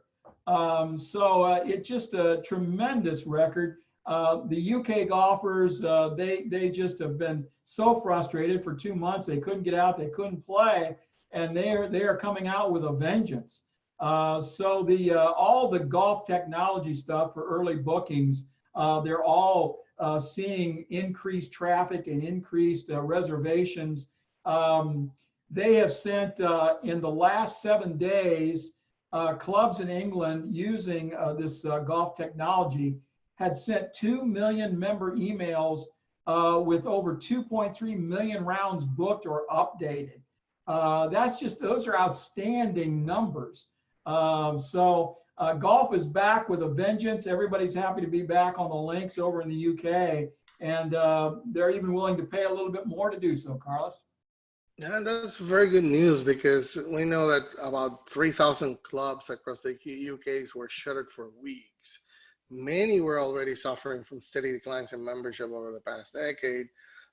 So it's just a tremendous record. The UK golfers, they just have been so frustrated for 2 months. They couldn't get out, they couldn't play, and they are coming out with a vengeance. So all the golf technology stuff for early bookings, they're all seeing increased traffic and increased reservations. They have sent in the last 7 days, clubs in England using this golf technology had sent 2 million member emails with over 2.3 million rounds booked or updated. Those are outstanding numbers. So golf is back with a vengeance. Everybody's happy to be back on the links over in the UK, and they're even willing to pay a little bit more to do so, Carlos. Yeah, that's very good news, because we know that about 3,000 clubs across the UKs were shuttered for weeks. Many were already suffering from steady declines in membership over the past decade.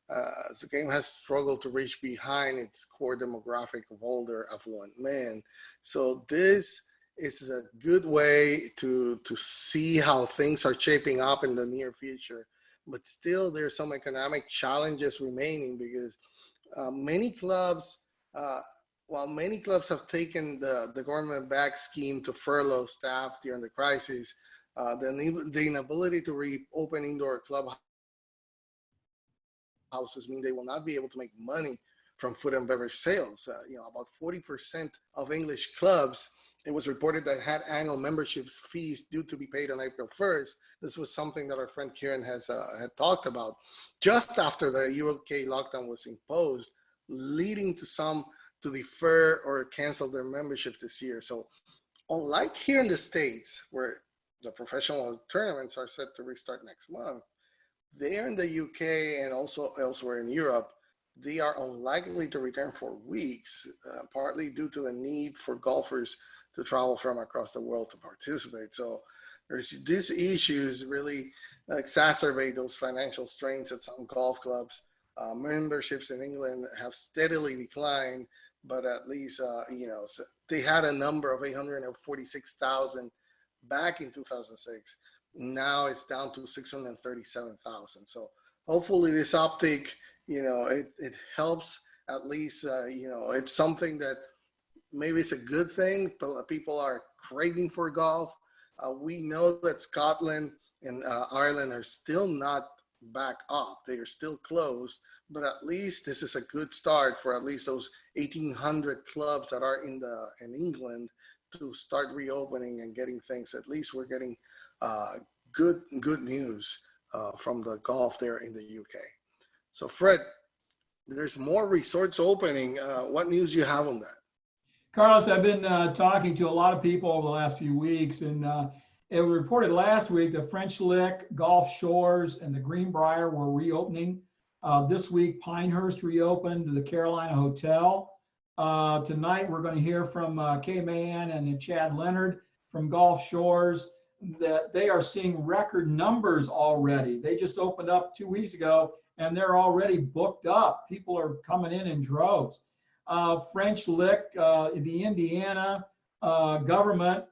The game has struggled to reach behind its core demographic of older, affluent men. So this is a good way to see how things are shaping up in the near future. But still, there's some economic challenges remaining because many clubs, while many clubs have taken the government-backed scheme to furlough staff during the crisis, the inability to reopen indoor clubhouses mean they will not be able to make money from food and beverage sales. About 40% of English clubs, it was reported that had annual memberships fees due to be paid on April 1st. This was something that our friend Kieran had talked about just after the UK lockdown was imposed, leading to some to defer or cancel their membership this year. So unlike here in the States, where the professional tournaments are set to restart next month, there in the UK and also elsewhere in Europe, they are unlikely to return for weeks, partly due to the need for golfers to travel from across the world to participate. So these issues really exacerbate those financial strains at some golf clubs. Memberships in England have steadily declined, but at least, they had a number of 846,000 back in 2006. Now it's down to 637,000. So hopefully this uptick, it helps at least, it's something that maybe it's a good thing, but people are craving for golf. We know that Scotland and Ireland are still not back up. They are still closed, but at least this is a good start for at least those 1,800 clubs that are in England to start reopening and getting things. At least we're getting good news from the golf there in the UK. So Fred, there's more resorts opening. What news do you have on that? Carlos, I've been talking to a lot of people over the last few weeks, and it was reported last week that French Lick, Gulf Shores, and the Greenbrier were reopening. This week, Pinehurst reopened, the Carolina Hotel. Tonight, we're going to hear from Kay Maghan and Chad Leonard from Gulf Shores that they are seeing record numbers already. They just opened up 2 weeks ago, and they're already booked up. People are coming in droves. French Lick, the Indiana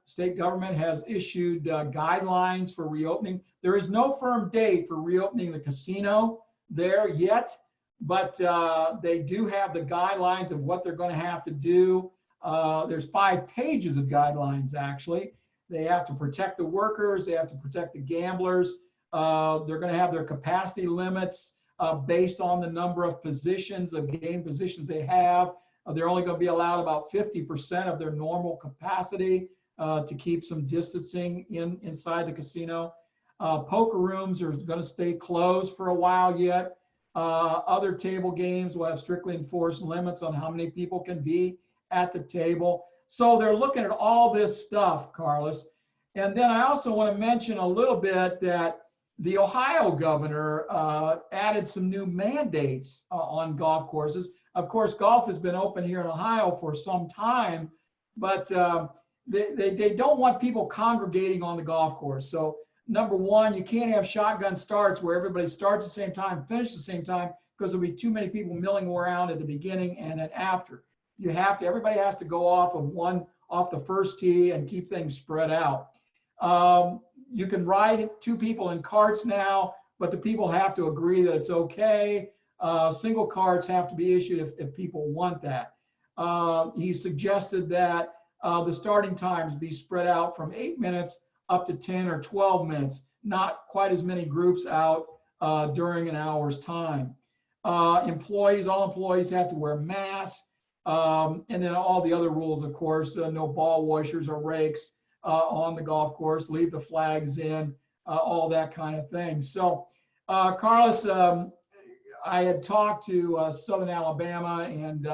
state government has issued guidelines for reopening. There is no firm date for reopening the casino there yet, but they do have the guidelines of what they're going to have to do. There's 5 pages of guidelines, actually. They have to protect the workers. They have to protect the gamblers. They're going to have their capacity limits based on the number of positions, of game positions they have. They're only going to be allowed about 50% of their normal capacity to keep some distancing inside the casino. Poker rooms are going to stay closed for a while yet. Other table games will have strictly enforced limits on how many people can be at the table. So they're looking at all this stuff, Carlos. And then I also want to mention a little bit that the Ohio governor added some new mandates on golf courses. Of course, golf has been open here in Ohio for some time, but they don't want people congregating on the golf course. So number one, you can't have shotgun starts where everybody starts at the same time, finish at the same time, because there'll be too many people milling around at the beginning and then after. Everybody has to go off the first tee and keep things spread out. You can ride 2 people in carts now, but the people have to agree that it's okay. Single carts have to be issued if people want that. He suggested that the starting times be spread out from 8 minutes up to 10 or 12 minutes, not quite as many groups out during an hour's time. All employees have to wear masks. And then all the other rules, of course, no ball washers or rakes on the golf course, leave the flags in, all that kind of thing. So, Carlos, I had talked to Southern Alabama, and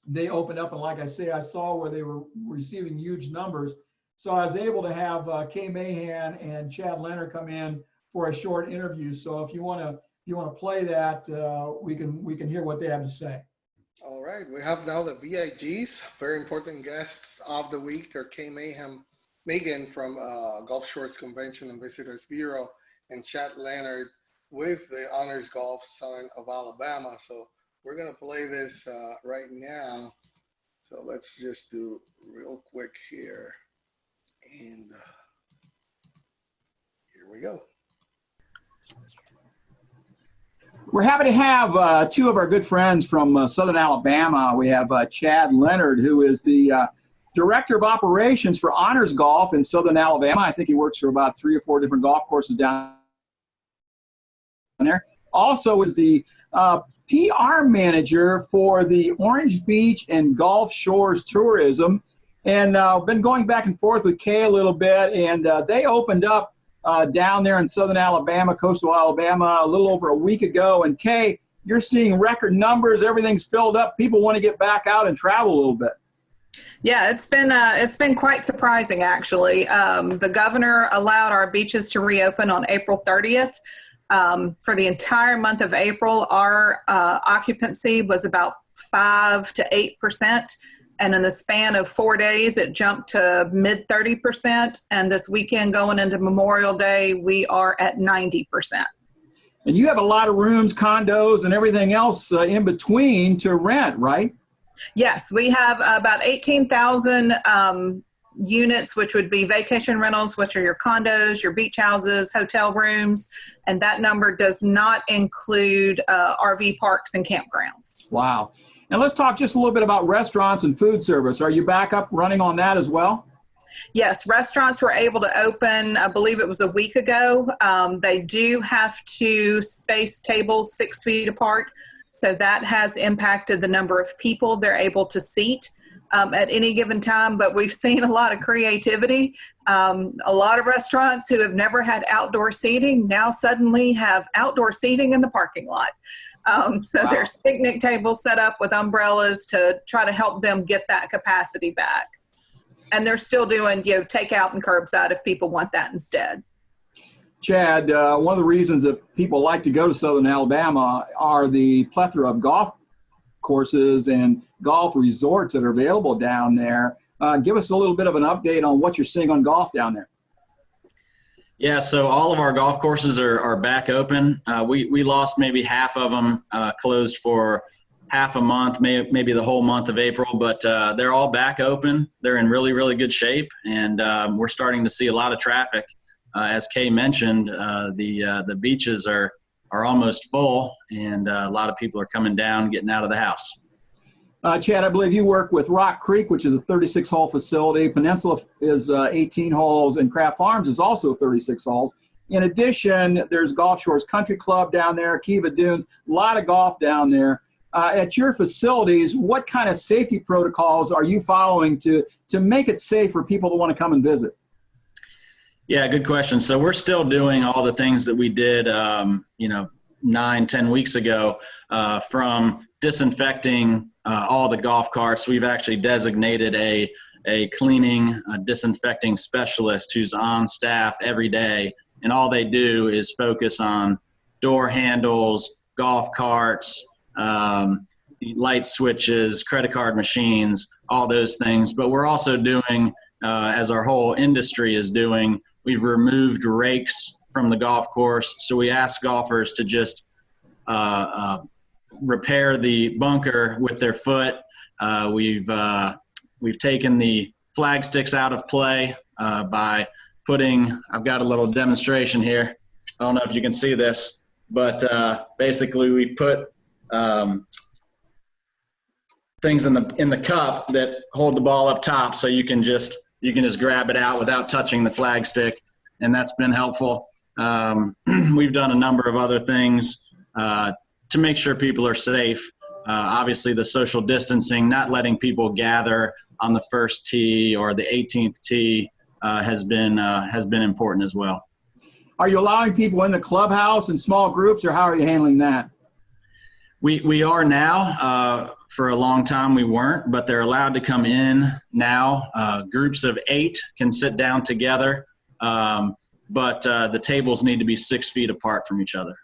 they opened up, and like I say, I saw where they were receiving huge numbers. So I was able to have Kay Maghan and Chad Leonard come in for a short interview. So if you want to play that, we can hear what they have to say. All right, we have now the VIGs, very important guests of the week. They're Kay Maghan from Gulf Shores Convention and Visitors Bureau, and Chad Leonard with the Honors Golf Son of Alabama. So we're going to play this right now. So let's just do real quick here. And here we go. We're happy to have two of our good friends from Southern Alabama. We have Chad Leonard, who is the Director of Operations for Honors Golf in Southern Alabama. I think he works for about 3 or 4 different golf courses down there. Also is the PR manager for the Orange Beach and Gulf Shores Tourism. And I've been going back and forth with Kay a little bit, and they opened up down there in Southern Alabama, coastal Alabama, a little over a week ago. And Kay, you're seeing record numbers. Everything's filled up. People want to get back out and travel a little bit. Yeah, it's been quite surprising, actually. The governor allowed our beaches to reopen on April 30th. For the entire month of April, our occupancy was about 5 to 8%. And in the span of 4 days, it jumped to mid 30%. And this weekend going into Memorial Day, we are at 90%. And you have a lot of rooms, condos, and everything else in between to rent, right? Yes, we have about 18,000 units, which would be vacation rentals, which are your condos, your beach houses, hotel rooms. And that number does not include RV parks and campgrounds. Wow. And let's talk just a little bit about restaurants and food service. Are you back up running on that as well? Yes, restaurants were able to open, I believe it was a week ago. They do have to space tables 6 feet apart. So that has impacted the number of people they're able to seat at any given time. But we've seen a lot of creativity. A lot of restaurants who have never had outdoor seating now suddenly have outdoor seating in the parking lot. So there's picnic tables set up with umbrellas to try to help them get that capacity back. And they're still doing, takeout and curbside if people want that instead. Chad, one of the reasons that people like to go to Southern Alabama are the plethora of golf courses and golf resorts that are available down there. Give us a little bit of an update on what you're seeing on golf down there. Yeah, so all of our golf courses are back open. We lost maybe half of them, closed for half a month, maybe the whole month of April, but they're all back open. They're in really, really good shape, and we're starting to see a lot of traffic. As Kay mentioned, the beaches are almost full, and a lot of people are coming down, getting out of the house. Chad, I believe you work with Rock Creek, which is a 36-hole facility. Peninsula is 18 holes, and Craft Farms is also 36 holes. In addition, there's Gulf Shores Country Club down there, Kiva Dunes, a lot of golf down there. At your facilities, what kind of safety protocols are you following to make it safe for people that want to come and visit? Yeah, good question. So we're still doing all the things that we did, 9-10 weeks ago, from disinfecting all the golf carts. We've actually designated a cleaning, disinfecting specialist who's on staff every day, and all they do is focus on door handles, golf carts, light switches, credit card machines, all those things. But we're also doing, as our whole industry is doing, we've removed rakes from the golf course. So we ask golfers to just repair the bunker with their foot. We've taken the flag sticks out of play by putting, I've got a little demonstration here. I don't know if you can see this, but basically we put things in the cup that hold the ball up top, so you can just grab it out without touching the flag stick, and that's been helpful. We've done a number of other things to make sure people are safe. Obviously, the social distancing, not letting people gather on the first tee or the 18th tee has been important as well. Are you allowing people in the clubhouse in small groups, or how are you handling that? We are now. For a long time we weren't, but they're allowed to come in now. Groups of 8 can sit down together, but the tables need to be 6 feet apart from each other.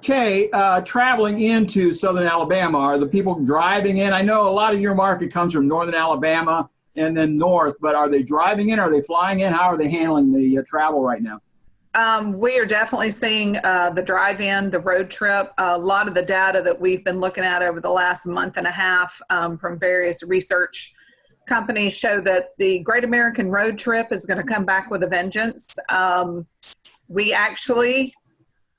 Kay, traveling into Southern Alabama, are the people driving in? I know a lot of your market comes from Northern Alabama and then north, but are they driving in? Are they flying in? How are they handling the travel right now? We are definitely seeing the drive-in, the road trip. A lot of the data that we've been looking at over the last month and a half from various research companies show that the Great American Road Trip is going to come back with a vengeance. We actually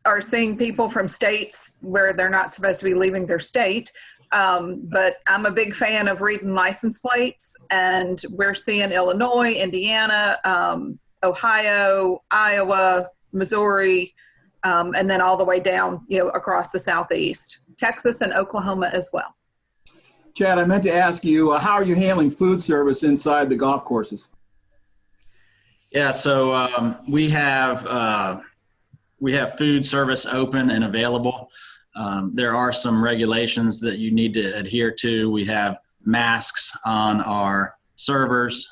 are seeing people from states where they're not supposed to be leaving their state. But I'm a big fan of reading license plates, and we're seeing Illinois, Indiana, Ohio, Iowa, Missouri, and then all the way down, across the Southeast, Texas and Oklahoma as well. Chad, I meant to ask you, how are you handling food service inside the golf courses? Yeah, so we have food service open and available. There are some regulations that you need to adhere to. We have masks on our servers,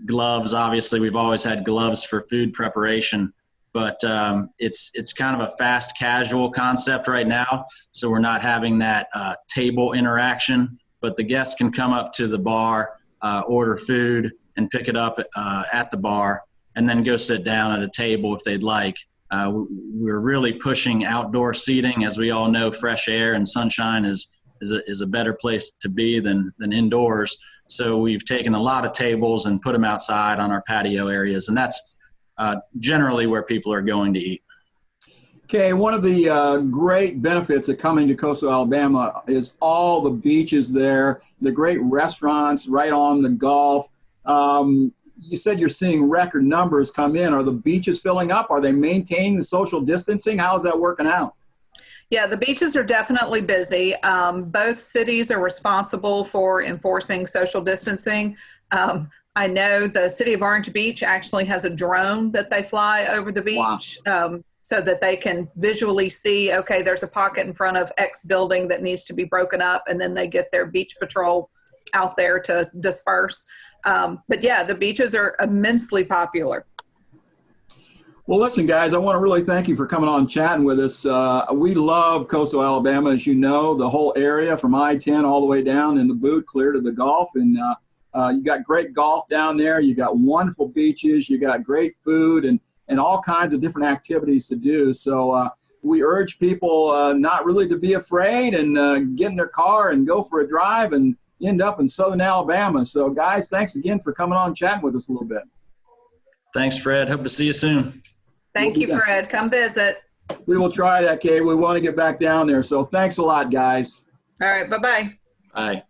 gloves. Obviously, we've always had gloves for food preparation, but it's kind of a fast casual concept right now. So we're not having that table interaction, but the guests can come up to the bar, order food, and pick it up at the bar, and then go sit down at a table if they'd like. We're really pushing outdoor seating. As we all know, fresh air and sunshine is a better place to be than indoors. So we've taken a lot of tables and put them outside on our patio areas, and that's generally where people are going to eat. Okay, one of the great benefits of coming to Coastal Alabama is all the beaches there, the great restaurants right on the Gulf. You said you're seeing record numbers come in. Are the beaches filling up? Are they maintaining the social distancing? How is that working out? Yeah, the beaches are definitely busy. Both cities are responsible for enforcing social distancing. I know the city of Orange Beach actually has a drone that they fly over the beach. Wow. So that they can visually see, okay, there's a pocket in front of X building that needs to be broken up, and then they get their beach patrol out there to disperse. But yeah, the beaches are immensely popular. Well, listen, guys, I want to really thank you for coming on and chatting with us. We love Coastal Alabama, as you know, the whole area from I-10 all the way down in the boot, clear to the Gulf. And you got great golf down there. You got wonderful beaches. You got great food and all kinds of different activities to do. So we urge people not really to be afraid and get in their car and go for a drive and end up in Southern Alabama. So, guys, thanks again for coming on and chatting with us a little bit. Thanks, Fred. Hope to see you soon. Thank you, Fred. Come visit. We will try that, Kay. We want to get back down there. So thanks a lot, guys. All right. Bye-bye. Bye.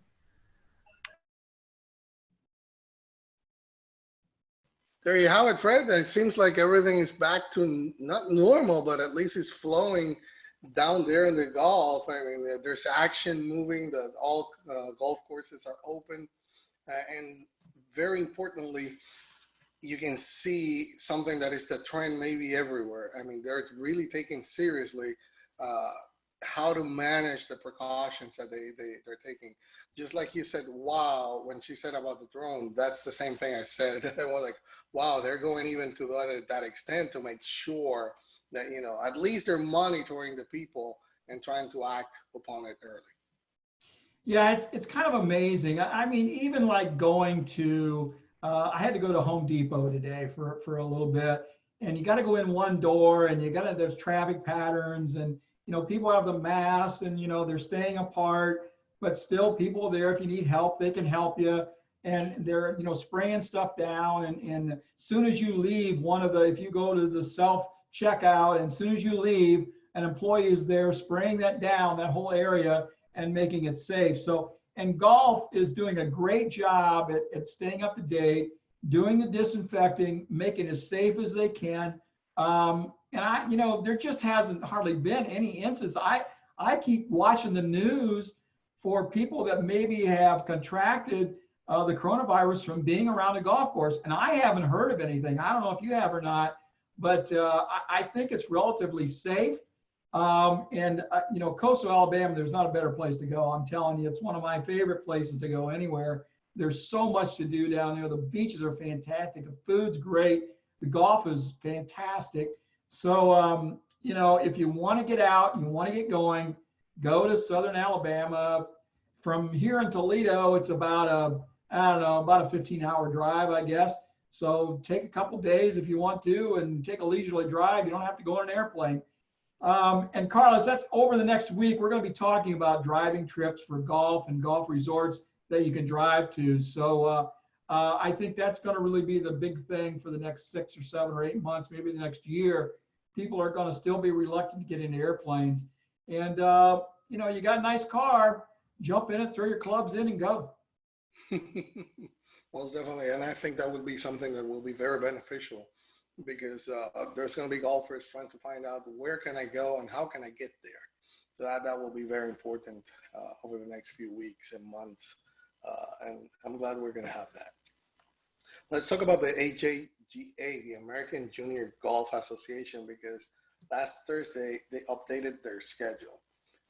There you have it, Fred. It seems like everything is back to not normal, but at least it's flowing down there in the Gulf. I mean, there's action moving. All golf courses are open. And very importantly, you can see something that is the trend maybe everywhere. I mean, they're really taking seriously how to manage the precautions that they're taking. Just like you said, wow, when she said about the drone, that's the same thing I said. I was like, wow, they're going even to that extent to make sure that, at least they're monitoring the people and trying to act upon it early. Yeah, it's kind of amazing. I mean, even like going to, I had to go to Home Depot today for a little bit, and you got to go in one door, and there's traffic patterns, and people have the masks, and they're staying apart, but still people are there. If you need help, they can help you, and they're spraying stuff down. And as soon as you leave, if you go to the self checkout, and as soon as you leave, an employee is there spraying that down, that whole area, and making it safe. So. And golf is doing a great job at staying up to date, doing the disinfecting, making it as safe as they can. And there just hasn't hardly been any instances. I keep watching the news for people that maybe have contracted the coronavirus from being around a golf course, and I haven't heard of anything. I don't know if you have or not, but I think it's relatively safe. Coastal Alabama, there's not a better place to go. I'm telling you, it's one of my favorite places to go anywhere. There's so much to do down there. The beaches are fantastic. The food's great. The golf is fantastic. So, if you want to get out, you want to get going, go to Southern Alabama. From here in Toledo, it's about a 15-hour drive, I guess. So take a couple days if you want to, and take a leisurely drive. You don't have to go on an airplane. And Carlos, that's over the next week. We're going to be talking about driving trips for golf and golf resorts that you can drive to. So I think that's going to really be the big thing for the next 6 or 7 or 8 months, maybe the next year. People are going to still be reluctant to get into airplanes. And, you know, you got a nice car, jump in it, throw your clubs in and go. Well, definitely. And I think that would be something that will be very beneficial, because there's going to be golfers trying to find out where can I go and how can I get there. So that will be very important over the next few weeks and months. And I'm glad we're going to have that. Let's talk about the AJGA, the American Junior Golf Association, because last Thursday they updated their schedule.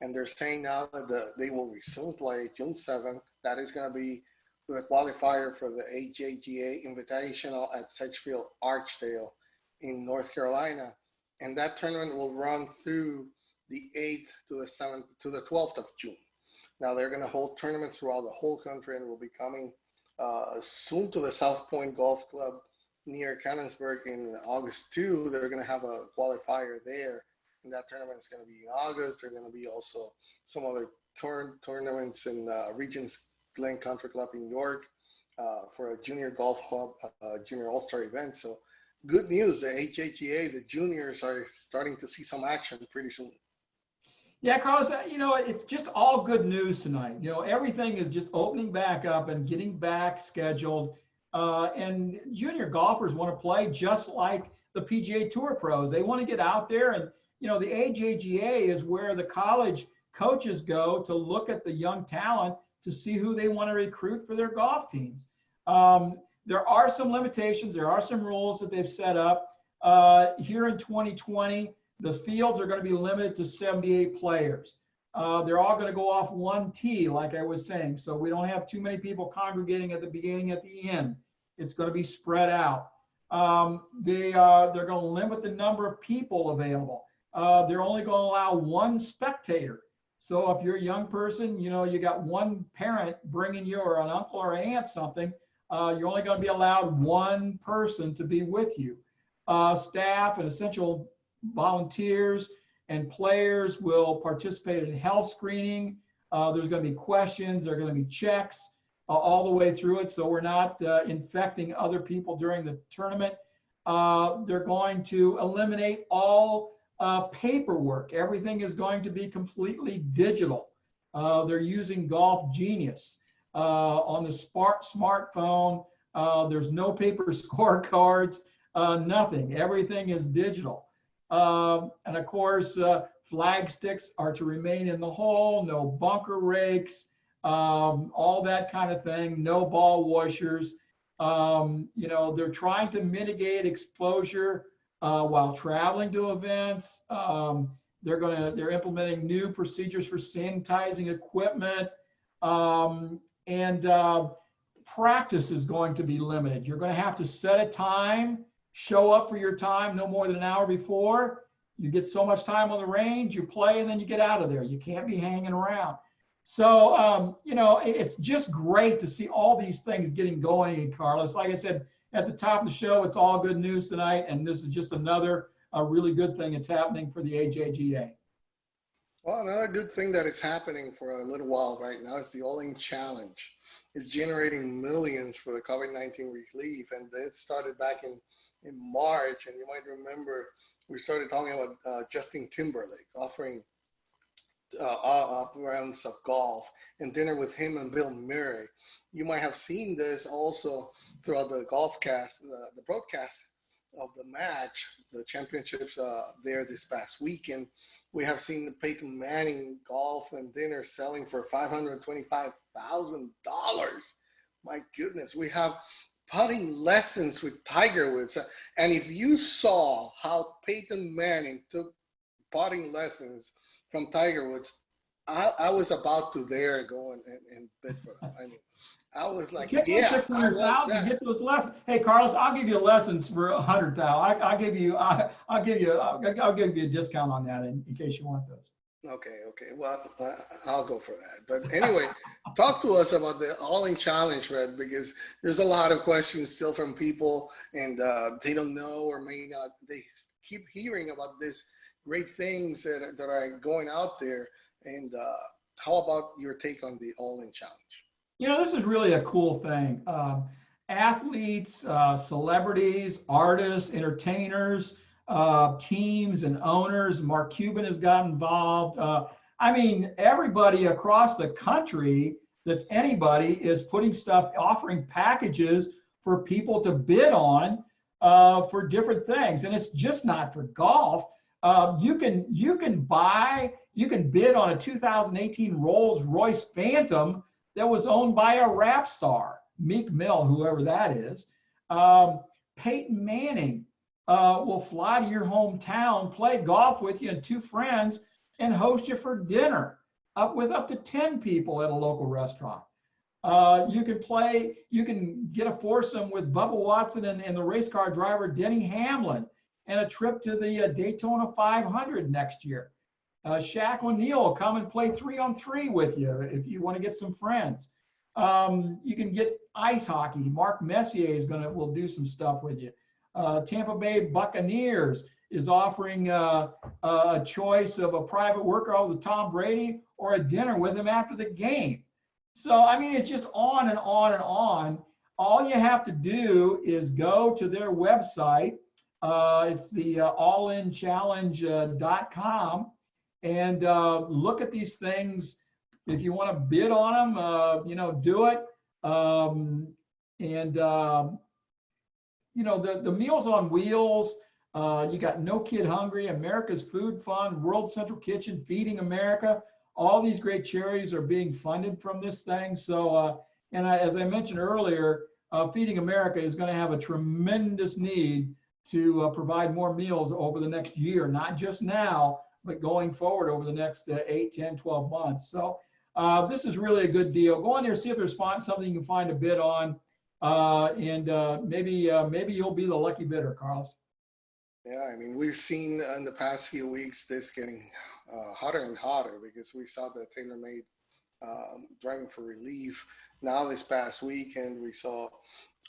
And they're saying now that they will resume play June 7th. That is going to be the qualifier for the AJGA Invitational at Sedgefield Archdale in North Carolina. And that tournament will run through the 8th to the 7th to the 12th of June. Now they're going to hold tournaments throughout the whole country, and will be coming soon to the South Point Golf Club near Canonsburg in August 2. They're going to have a qualifier there, and that tournament is going to be in August. There are going to be also some other tournaments in Regents Glen Country Club in York for a junior golf club, junior all-star event. So good news, the HAGA, the juniors are starting to see some action pretty soon. Yeah, Carlos, you know, it's just all good news tonight. You know, everything is just opening back up and getting back scheduled. And junior golfers want to play just like the PGA Tour pros. They want to get out there, and, you know, the AJGA is where the college coaches go to look at the young talent to see who they want to recruit for their golf teams. There are some limitations. There are some rules that they've set up. Here in 2020, the fields are going to be limited to 78 players. They're all going to go off one tee, like I was saying. So we don't have too many people congregating at the beginning, at the end. It's going to be spread out. They're going to limit the number of people available. They're only going to allow one spectator. So if you're a young person, you know, you got one parent bringing you, or an uncle or aunt something, you're only going to be allowed one person to be with you. Staff and essential volunteers and players will participate in health screening. There's going to be questions. There are going to be checks all the way through it, so we're not infecting other people during the tournament. They're going to eliminate all paperwork. Everything is going to be completely digital. They're using Golf Genius on the smartphone. There's no paper scorecards, nothing. Everything is digital. And of course, flag sticks are to remain in the hole, no bunker rakes, all that kind of thing, no ball washers. You know, they're trying to mitigate exposure while traveling to events. They're implementing new procedures for sanitizing equipment, and practice is going to be limited. You're going to have to set a time, show up for your time no more than an hour before. You get so much time on the range, you play, and then you get out of there. You can't be hanging around. So, you know, it's just great to see all these things getting going, Carlos. Like I said, at the top of the show, it's all good news tonight, and this is just another really good thing that's happening for the AJGA. Well, another good thing that is happening for a little while right now is the All-In Challenge. It's generating millions for the COVID-19 relief, and it started back in March, and you might remember we started talking about Justin Timberlake offering rounds of golf and dinner with him and Bill Murray. You might have seen this also throughout the the broadcast of the match, the championships there this past weekend. We have seen the Peyton Manning golf and dinner selling for $525,000. My goodness, we have putting lessons with Tiger Woods. And if you saw how Peyton Manning took putting lessons from Tiger Woods, I was about to there go and bid for them. I mean, I was like, yeah, $600,000. Get those lessons. Hey, Carlos, I'll give you lessons for $100,000. I'll give you a discount on that in case you want those. Okay. Well, I'll go for that. But anyway, talk to us about the All-In Challenge, Fred, because there's a lot of questions still from people, and they don't know or may not. They keep hearing about this great things that are going out there. And how about your take on the All-In Challenge? You know, this is really a cool thing. Athletes, celebrities, artists, entertainers, teams and owners. Mark Cuban has got involved. I mean, everybody across the country that's anybody is putting stuff, offering packages for people to bid on for different things. And it's just not for golf. You can bid on a 2018 Rolls-Royce Phantom that was owned by a rap star, Meek Mill, whoever that is. Peyton Manning will fly to your hometown, play golf with you and two friends, and host you for dinner with up to 10 people at a local restaurant. You can get a foursome with Bubba Watson and the race car driver Denny Hamlin, and a trip to the Daytona 500 next year. Shaq O'Neal will come and play 3-on-3 with you if you want to get some friends. You can get ice hockey. Mark Messier will do some stuff with you. Tampa Bay Buccaneers is offering a choice of a private workout with Tom Brady or a dinner with him after the game. So, I mean, it's just on and on and on. All you have to do is go to their website. It's the allinchallenge.com, and look at these things. If you want to bid on them, do it. The Meals on Wheels, you got No Kid Hungry, America's Food Fund, World Central Kitchen, Feeding America. All these great charities are being funded from this thing. So, as I mentioned earlier, Feeding America is going to have a tremendous need to provide more meals over the next year, not just now, but going forward over the next 8, 10, 12 months. So this is really a good deal. Go on there, see if there's something you can find a bid on, and maybe you'll be the lucky bidder, Carlos. Yeah, I mean, we've seen in the past few weeks this getting hotter and hotter, because we saw the TaylorMade driving for relief. Now this past weekend, we saw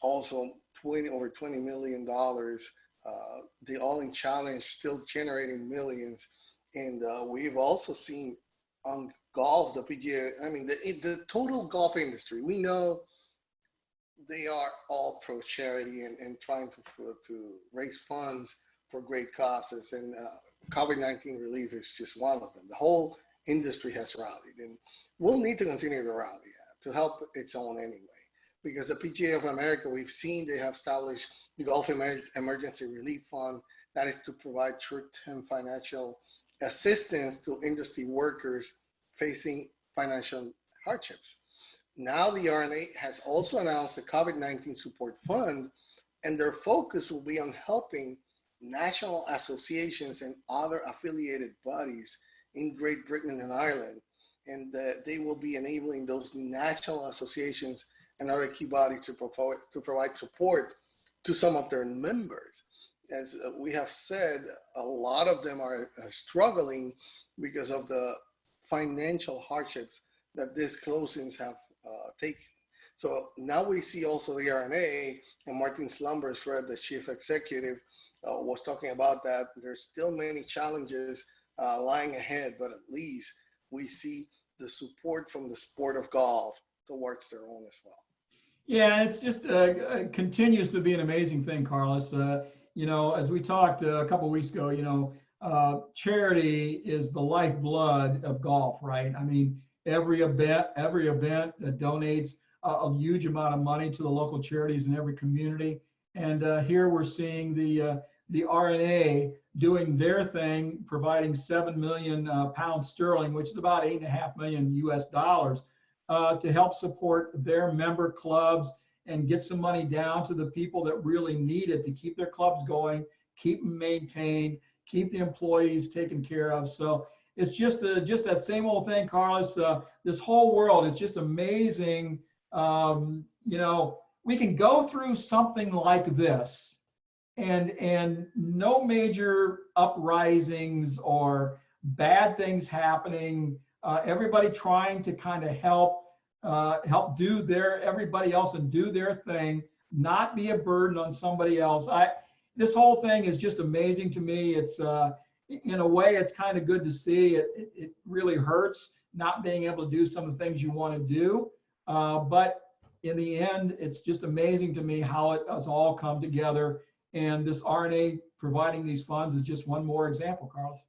also over $20 million. The All-In Challenge still generating millions. And we've also seen on golf, the PGA, I mean, the total golf industry, we know they are all pro charity and trying to raise funds for great causes. And COVID-19 relief is just one of them. The whole industry has rallied, and we'll need to continue to rally to help its own anyway. Because the PGA of America, we've seen they have established the Gulf Emergency Relief Fund, that is to provide short-term financial assistance to industry workers facing financial hardships. Now the RNA has also announced the COVID-19 Support Fund, and their focus will be on helping national associations and other affiliated bodies in Great Britain and Ireland. And they will be enabling those national associations and other key bodies to provide support to some of their members. As we have said, a lot of them are struggling because of the financial hardships that these closings have taken. So now we see also the RNA, and Martin Slumbers, Fred, the chief executive, was talking about that. There's still many challenges lying ahead, but at least we see the support from the sport of golf towards their own as well. Yeah, it's just continues to be an amazing thing, Carlos. As we talked a couple of weeks ago, charity is the lifeblood of golf, right? I mean, every event that donates a huge amount of money to the local charities in every community. And here we're seeing the RNA doing their thing, providing 7 million pounds sterling, which is about $8.5 million US dollars, to help support their member clubs and get some money down to the people that really need it to keep their clubs going, keep them maintained, keep the employees taken care of. So it's just that same old thing, Carlos. This whole world, it's just amazing. We can go through something like this and no major uprisings or bad things happening, everybody trying to kind of help do everybody else and do their thing, not be a burden on somebody else. This whole thing is just amazing to me. It's in a way, it's kind of good to see. It really hurts not being able to do some of the things you want to do. But in the end, it's just amazing to me how it has all come together. And this RNA providing these funds is just one more example, Carlos.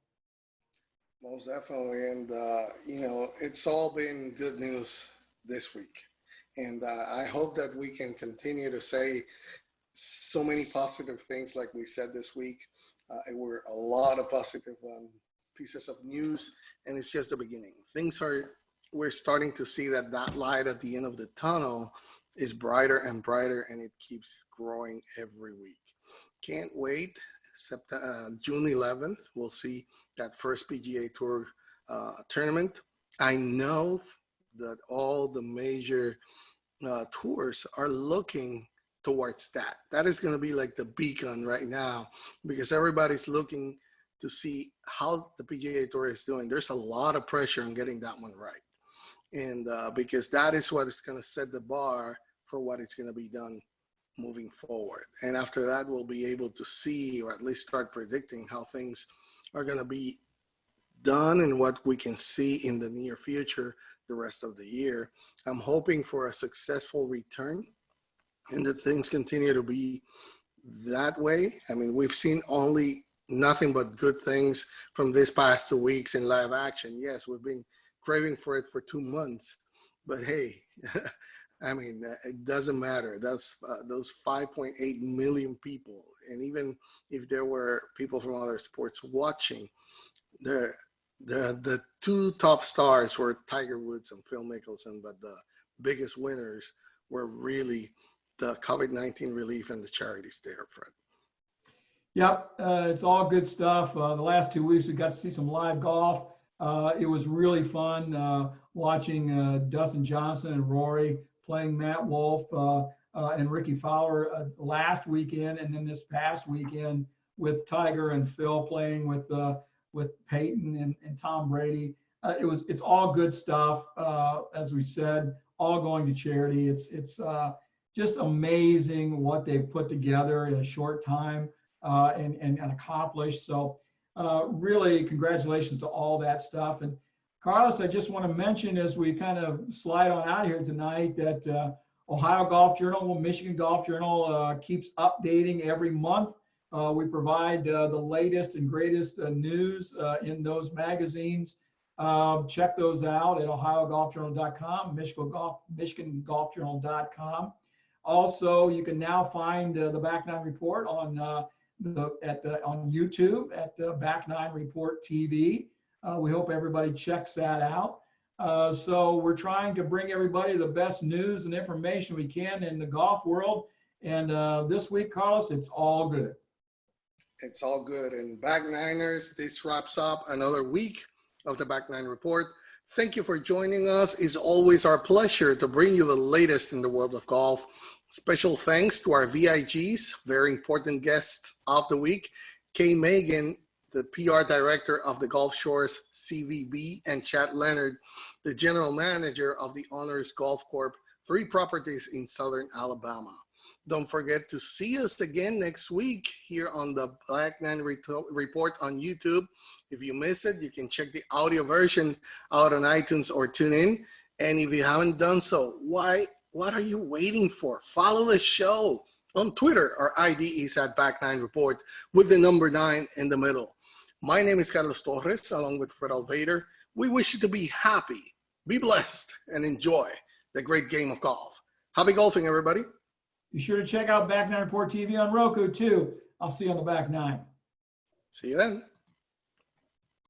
Most definitely. And, you know, it's all been good news this week. And I hope that we can continue to say so many positive things like we said this week. There were a lot of positive pieces of news, and it's just the beginning. We're starting to see that light at the end of the tunnel is brighter and brighter, and it keeps growing every week. Can't wait. June 11th, we'll see that first PGA Tour tournament. I know that all the major tours are looking towards that. That is going to be like the beacon right now, because everybody's looking to see how the PGA Tour is doing. There's a lot of pressure on getting that one right. And because that is what is going to set the bar for what is going to be done moving forward. And after that, we'll be able to see, or at least start predicting, how things are going to be done and what we can see in the near future, the rest of the year. I'm hoping for a successful return and that things continue to be that way. I mean, we've seen only nothing but good things from this past 2 weeks in live action. Yes, we've been craving for it for 2 months, but hey, I mean, it doesn't matter. That's those 5.8 million people. And even if there were people from other sports watching, the two top stars were Tiger Woods and Phil Mickelson, but the biggest winners were really the COVID-19 relief and the charities there, Fred. Yep, it's all good stuff. The last 2 weeks, we got to see some live golf. It was really fun watching Dustin Johnson and Rory playing Matt Wolff and Ricky Fowler last weekend, and then this past weekend with Tiger and Phil playing with Peyton and Tom Brady. It's all good stuff. As we said, all going to charity. It's just amazing what they've put together in a short time and accomplished. So really congratulations to all that stuff. And Carlos, I just want to mention as we kind of slide on out here tonight that Ohio Golf Journal, Michigan Golf Journal keeps updating every month. We provide the latest and greatest news in those magazines. Check those out at ohiogolfjournal.com, michigangolfjournal.com. Also, you can now find the Back Nine Report on YouTube at the Back Nine Report TV. We hope everybody checks that out. So we're trying to bring everybody the best news and information we can in the golf world. And this week, Carlos, it's all good. It's all good. And Back Niners, this wraps up another week of the Back Nine Report. Thank you for joining us. It's always our pleasure to bring you the latest in the world of golf. Special thanks to our VIGs, very important guests of the week, Kay Maghan, the PR director of the Gulf Shores CVB, and Chad Leonard, the general manager of the Honors Golf Corp, 3 properties in Southern Alabama. Don't forget to see us again next week here on the Back Nine Report on YouTube. If you miss it, you can check the audio version out on iTunes or TuneIn. And if you haven't done so, what are you waiting for? Follow the show on Twitter. Our ID is at Back Nine Report with the number 9 in the middle. My name is Carlos Torres, along with Fred Altvater. We wish you to be happy, be blessed, and enjoy the great game of golf. Happy golfing, everybody. Be sure to check out Back Nine Report TV on Roku, too. I'll see you on the Back Nine. See you then.